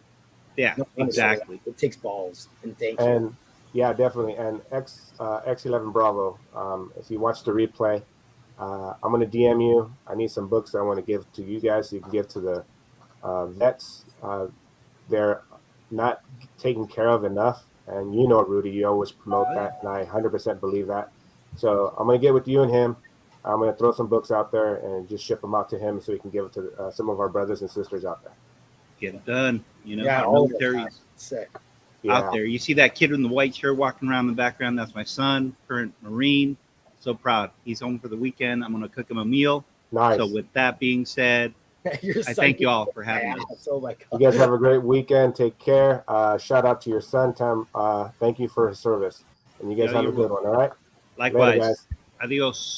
Yeah, No, exactly. it takes balls, and thank you. And yeah, definitely. And X11 Bravo, if you watch the replay, I'm going to DM you. I need some books I want to give to you guys so you can give to the vets. They're not taken care of enough. And you know, Rudy, you always promote that, and I 100% believe that. So I'm going to get with you and him. I'm going to throw some books out there and just ship them out to him so he can give it to some of our brothers and sisters out there. Get it done. You know, Yeah, our all of it, military man. Sick. out there. You see that kid in the white shirt walking around in the background? That's my son, current Marine. So proud. He's home for the weekend. I'm going to cook him a meal. Nice. So with that being said, I thank you all for having us. Oh my God. You guys have a great weekend. Take care. Shout out to your son, Tam. Thank you for his service. And you guys have a good one, all right? Likewise. Later, guys. Adios.